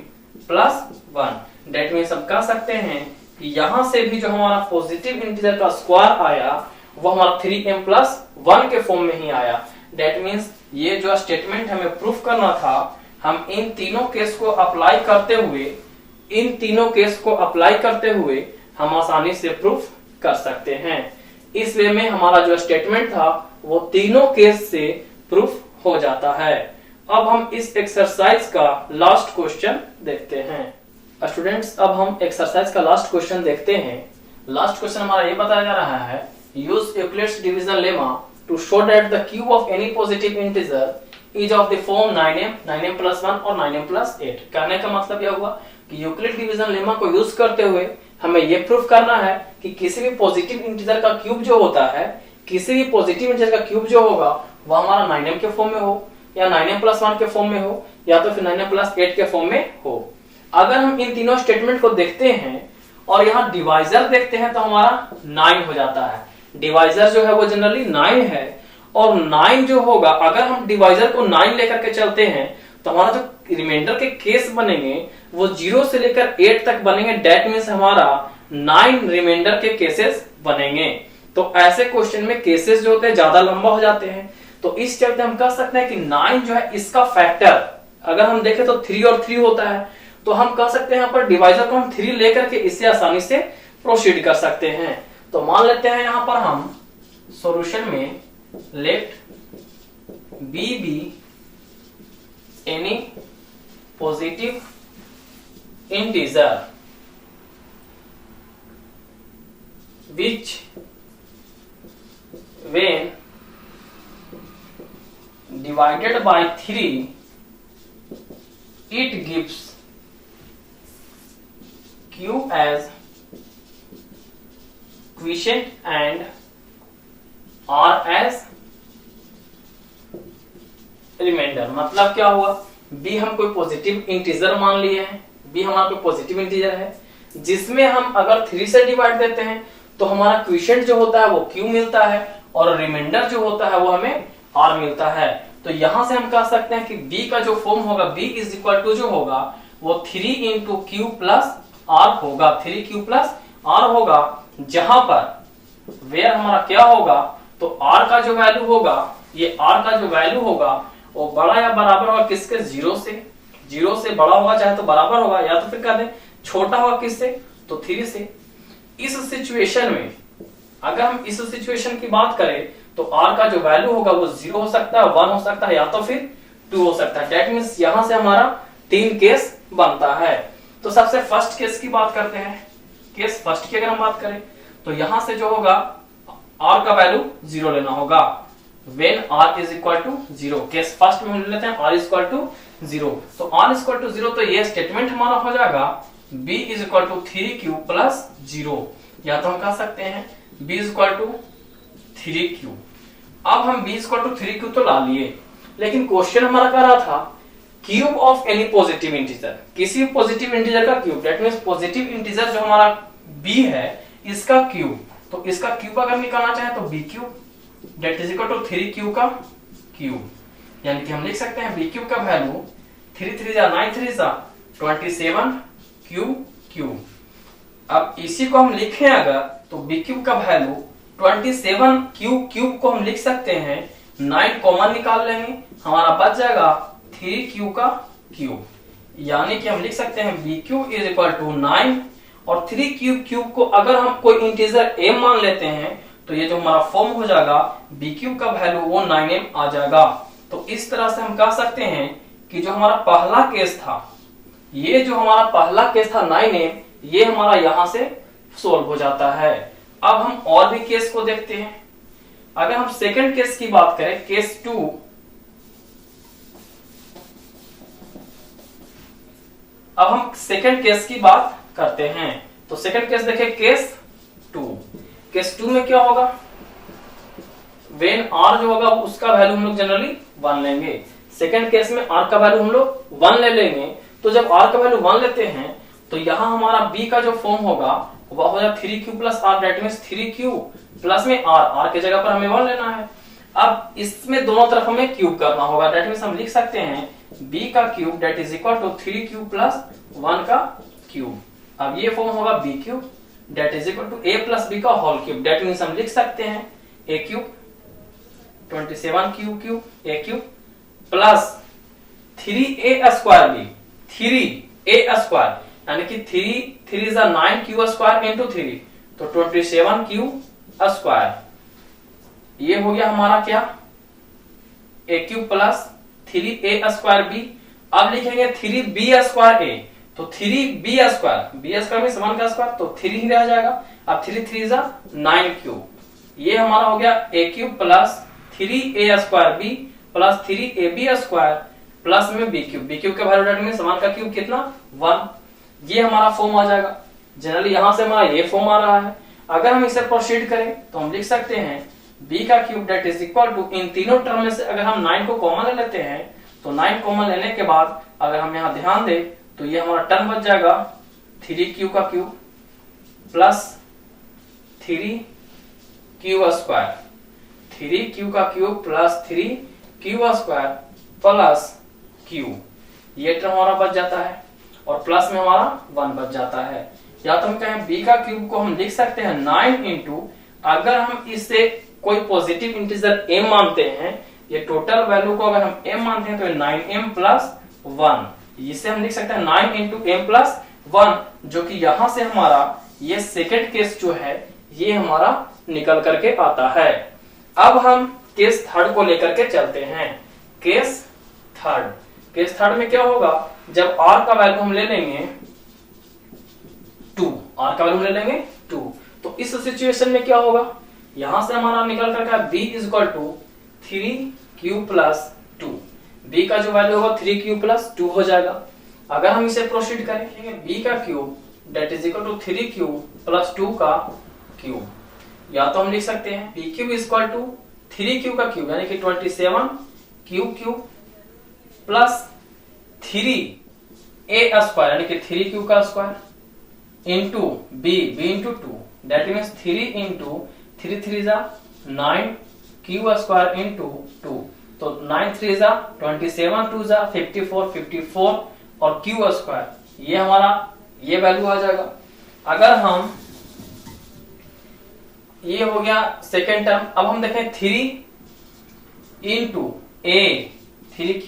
S1: प्लस 1, दैट मींस हम कह सकते हैं कि यहां से भी जो हमारा पॉजिटिव इंटीजर का स्क्वायर आया वो हमारा 3m प्लस 1 के फॉर्म में ही आया। दैट मींस ये जो स्टेटमेंट हमें प्रूफ करना था हम इन तीनों केस को अप्लाई करते हुए हम आसानी से प्रूफ कर सकते हैं। इस वे में हमारा जो स्टेटमेंट था वो तीनों केस से प्रूफ हो जाता है। अब हम इस एक्सरसाइज का लास्ट क्वेश्चन देखते हैं। स्टूडेंट्स अब हम एक्सरसाइज का लास्ट क्वेश्चन देखते हैं। लास्ट क्वेश्चन हमारा ये बताया जा रहा है, use Euclid's division lemma to show that the cube of any positive integer is of the form 9m plus 1 और 9m प्लस 8। कहने का मतलब यह हुआ कि यूक्लिड डिवीजन लेमा को यूज करते हुए हमें यह प्रूफ करना है कि किसी भी पॉजिटिव इंटीजर का क्यूब जो होता है, किसी भी पॉजिटिव इंटीजर का क्यूब जो होगा वह हमारा 9m के फॉर्म में हो या 9m प्लस 1 के फॉर्म में हो या तो फिर 9m प्लस 8 के फॉर्म में हो। अगर हम इन तीनों स्टेटमेंट को देखते हैं और यहाँ डिवाइजर देखते हैं तो हमारा 9 हो जाता है। डिवाइजर जो है वो जनरली 9 है और 9 जो होगा अगर हम डिवाइजर को 9 लेकर के चलते हैं तो हमारा जो रिमाइंडर के केस बनेंगे वो 0 से लेकर 8 तक बनेंगे। दैट मींस हमारा 9 रिमाइंडर के केसेस बनेंगे। तो ऐसे क्वेश्चन में केसेस जो होते हैं ज्यादा लंबा हो जाते हैं, तो इस चलते हम कह सकते हैं कि 9 जो है इसका फैक्टर अगर हम देखें तो 3 और 3 होता है, तो हम कह सकते हैं यहाँ पर डिवाइजर को हम 3 लेकर के इससे आसानी से प्रोसीड कर सकते हैं। तो मान लेते हैं यहाँ पर हम सॉल्यूशन में let be b any positive integer which when divided by 3 it gives q as quotient and r as reminder. मतलब क्या हुआ, b हम कोई पॉजिटिव इंटीजर मान लिए हैं, b हमारा कोई पॉजिटिव इंटीजर है जिसमें हम अगर 3 से डिवाइड देते हैं तो हमारा क्विशेंट जो होता है वो q मिलता है और रिमाइंडर जो होता है वो हमें r मिलता है। तो यहां से हम कह सकते हैं कि b का जो फॉर्म होगा b इज इक्वल टू जो होगा वो 3 इंटू क्यू प्लस r होगा, 3q प्लस r होगा, जहां पर वेयर हमारा क्या होगा तो r का जो वैल्यू होगा, ये r का जो वैल्यू होगा वो बड़ा या बराबर होगा किसके, 0 से बड़ा होगा चाहे तो बराबर होगा, या तो फिर कह दें छोटा होगा किससे तो 3 से। इस सिचुएशन में अगर हम इस सिचुएशन की बात करें तो r का जो वैल्यू होगा वो 0 हो सकता है, 1 हो सकता है या तो फिर 2 हो सकता है। दैट मींस यहां से हमारा 3 केस बनता है। तो सबसे फर्स्ट केस की बात करते हैं। केस फर्स्ट की अगर हम बात करें तो यहां से जो होगा r का वैल्यू 0 लेना होगा when r is equal to 0। Case first में हम लेते हैं r is equal to 0। तो r is equal to 0 तो ये स्टेटमेंट हमारा हो जाएगा b is equal to 3q plus 0, या तो हम कह सकते हैं b is equal to 3q। अब हम b is equal to 3q तो ला लिए, लेकिन क्वेश्चन हमारा कह रहा था cube of any positive integer, किसी पॉजिटिव इंटीजर का cube. That means positive integer जो हमारा b है इसका क्यूब, तो इसका क्यूब अगर निकालना चाहे तो b cube that is equal to 3q का क्यूब, यानी कि हम लिख सकते हैं b क्यूब का वैल्यू 3 3 जा 9 3 जा 27 क्यूब। अब इसी को हम लिखें अगर तो b क्यूब का वैल्यू 27 क्यूब को हम लिख सकते हैं 9 कॉमन निकाल लेंगे, हमारा बच जाएगा 3q का क्यूब, यानी कि हम लिख सकते हैं b cube is equal to 9 और 3q को अगर हम कोई इंटीजर m मान लेते हैं तो ये जो हमारा फॉर्म हो जाएगा b क्यूब का वैल्यू वो 9m आ जाएगा। तो इस तरह से हम कह सकते हैं कि जो हमारा पहला केस था, ये जो हमारा पहला केस था 9m, ये हमारा यहां से सोल्व हो जाता है। अब हम और भी केस को देखते हैं। अगर हम सेकंड केस की बात करें, केस 2, अब हम सेकंड केस की बात करते हैं। तो सेकंड केस देखें, केस 2। केस 2 में क्या होगा, वेन r जो होगा उसका वैल्यू हम लोग जनरली 1 लेंगे। सेकंड केस में r का वैल्यू हम लोग 1 ले लेंगे। तो जब r का वैल्यू 1 लेते हैं तो यहां हमारा b का जो फॉर्म होगा वह हो जाएगा 3q plus r, that means 3q plus में r के जगह पर हमें 1 लेना है। अब इसमें दोनों तरफ हमें क्यूब करना होगा, दैट मींस हम लिख सकते हैं b का cube that is equal to 3q plus 1 का क्यूब। अब ये फॉर्म होगा b cube that is equal to a plus b का होल क्यूब, दैट मींस हम लिख सकते हैं a cube 27q cube a cube plus 3a square b, 3a square यानी कि 3 is 9q स्क्वायर इंटू 3 तो 27q स्क्वायर। ये हो गया हमारा क्या, a cube plus 3a square b। अब लिखेंगे 3b स्क्वायर a, तो 3b स्क्वायर, b स्क्वायर में 1 का स्क्वायर तो 3 ही रह जाएगा। अब 3 3 is 9q, ये हमारा हो गया a cube plus 3a square b plus 3ab square plus में b क्यूब का वैल्यू दैट मींस 1 का क्यूब कितना 1। ये हमारा फॉर्म आ जाएगा। जनरली यहां से हमारा ये फॉर्म आ रहा है। अगर हम इसे प्रोसीड करें तो हम लिख सकते हैं b का cube that is equal to, इन तीनों टर्म में से अगर हम 9 को कॉमन ले लेते हैं तो 9 कॉमन लेने के बाद अगर हम यहाँ ध्यान दें तो ये हमारा टर्म बच जाएगा 3q का cube plus 3q square, 3q का cube plus 3q square plus q, ये टर्म हमारा बच जाता है और प्लस में हमारा 1 बच जाता है। या तो हम कहें b का क्यूब को हम लिख सकते हैं 9 इंटू, अगर हम इसे कोई पॉजिटिव इंटीजर m मानते हैं, ये टोटल वैल्यू को अगर हम m मानते हैं तो 9m प्लस 1 इसे हम लिख सकते हैं 9 इंटू m प्लस 1, जो कि यहां से हमारा ये सेकेंड केस जो है ये हमारा निकल करके आता है। अब हम केस थर्ड को लेकर के चलते हैं। केस थर्ड में क्या होगा, जब r का वैल्यू हम ले लेंगे 2, r का वैल्यू ले लेंगे 2, तो इस सिचुएशन में क्या होगा, यहां से हमारा निकल करके b is equal to 3q plus 2, b का जो वैल्यू होगा 3q प्लस 2 हो जाएगा। अगर हम इसे प्रोसीड करेंगे b का cube that is equal to 3q plus 2 का क्यूब, या तो हम लिख सकते हैं b cube is equal to 3q का क्यूब यानी कि 27q cube plus 3a square यानी कि 3q का square into b into 2 that means 3 into 3 3 जा 9q स्क्वायर इंटू 2, तो 9 3 जा 27, 2 जा 54 और q स्क्वायर ये हमारा ये वैल्यू आ जाएगा। अगर हम ये हो गया सेकेंड टर्म, अब हम देखें 3 into a 3q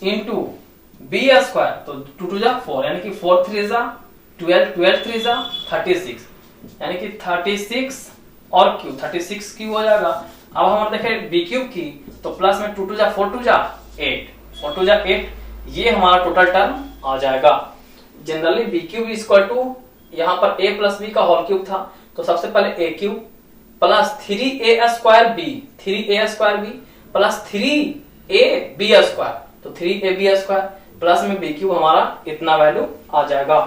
S1: into b square, तो 2 2 जा 4 यानी कि 4 3 जा 12 3 जा 36 यानी कि 36 और q 36q हो जाएगा। अब हम देखें b क्यूब की, तो प्लस में 2 2 जा 4 2 जा 8 4 2 जा 8, ये हमारा टोटल टर्म आ जाएगा। Generally b cube is equal to यहाँ पर a प्लस b का होल क्यूब था, तो सबसे पहले a cube plus 3a square b plus 3ab square, तो 3ab स्क्वायर प्लस में b क्यूब हमारा इतना वैल्यू आ जाएगा।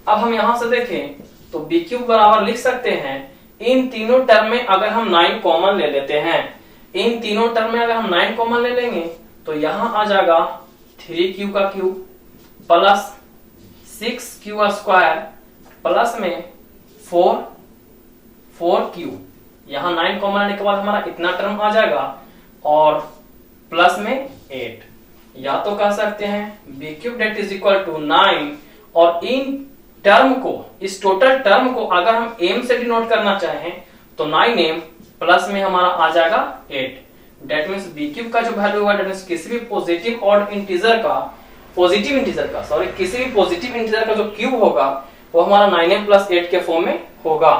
S1: अब हम यहां से देखें तो b क्यूब बराबर लिख सकते हैं, इन तीनों टर्म में अगर हम 9 कॉमन ले लेते हैं, इन तीनों टर्म में अगर हम 9 कॉमन ले लेंगे तो यहां आ जाएगा 3q का cube plus 6q square plus में 4q, यहां 9 कॉमन लेने के बाद हमारा इतना टर्म आ जाएगा और प्लस में 8, या तो कह सकते हैं b cube that is equal to 9, और इन टर्म को इस टोटल टर्म को अगर हम m से डिनोट करना चाहें तो 9m प्लस में हमारा आ जाएगा 8, डेट मींस b क्यूब का जो वैल्यू होगा डेट मींस किसी भी पॉजिटिव ऑड इंटीजर का किसी भी पॉजिटिव इंटीजर का जो क्यूब होगा वो हमारा 9m प्लस 8 के फॉर्म में होगा।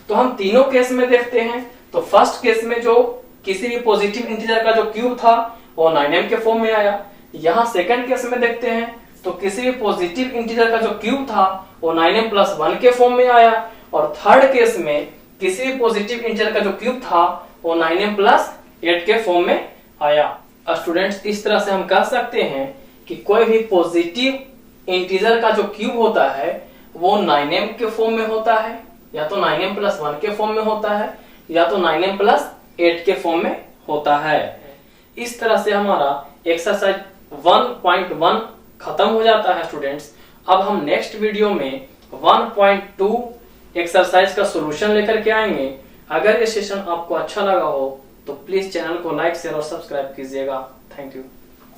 S1: तो हम तीनों केस में देखते हैं, तो फर्स्ट केस में जो किसी भी पॉजिटिव इंटीजर का जो क्यूब था वो 9m के फॉर्म में आया। यहाँ सेकंड केस में देखते हैं तो किसी भी पॉजिटिव इंटीजर का जो क्यूब था वो 9m प्लस 1 के फॉर्म में आया, और थर्ड केस में किसी भी पॉजिटिव इंटीजर का जो क्यूब था वो 9m प्लस 8 के फॉर्म में आया। स्टूडेंट्स, इस तरह से हम कह सकते हैं कि कोई भी पॉजिटिव इंटीजर का जो क्यूब होता है वो 9m के फॉर्म में होता है, या तो 9m प्लस 1 के फॉर्म में होता है, या तो 9m प्लस 8 के फॉर्म में होता है। इस तरह से हमारा एक्सरसाइज 1.1 खत्म हो जाता है स्टूडेंट्स। अब हम नेक्स्ट वीडियो में 1.2 एक्सरसाइज का सॉल्यूशन लेकर के आएंगे। अगर ये सेशन आपको अच्छा लगा हो तो प्लीज चैनल को लाइक शेयर और सब्सक्राइब कीजिएगा। Thank you.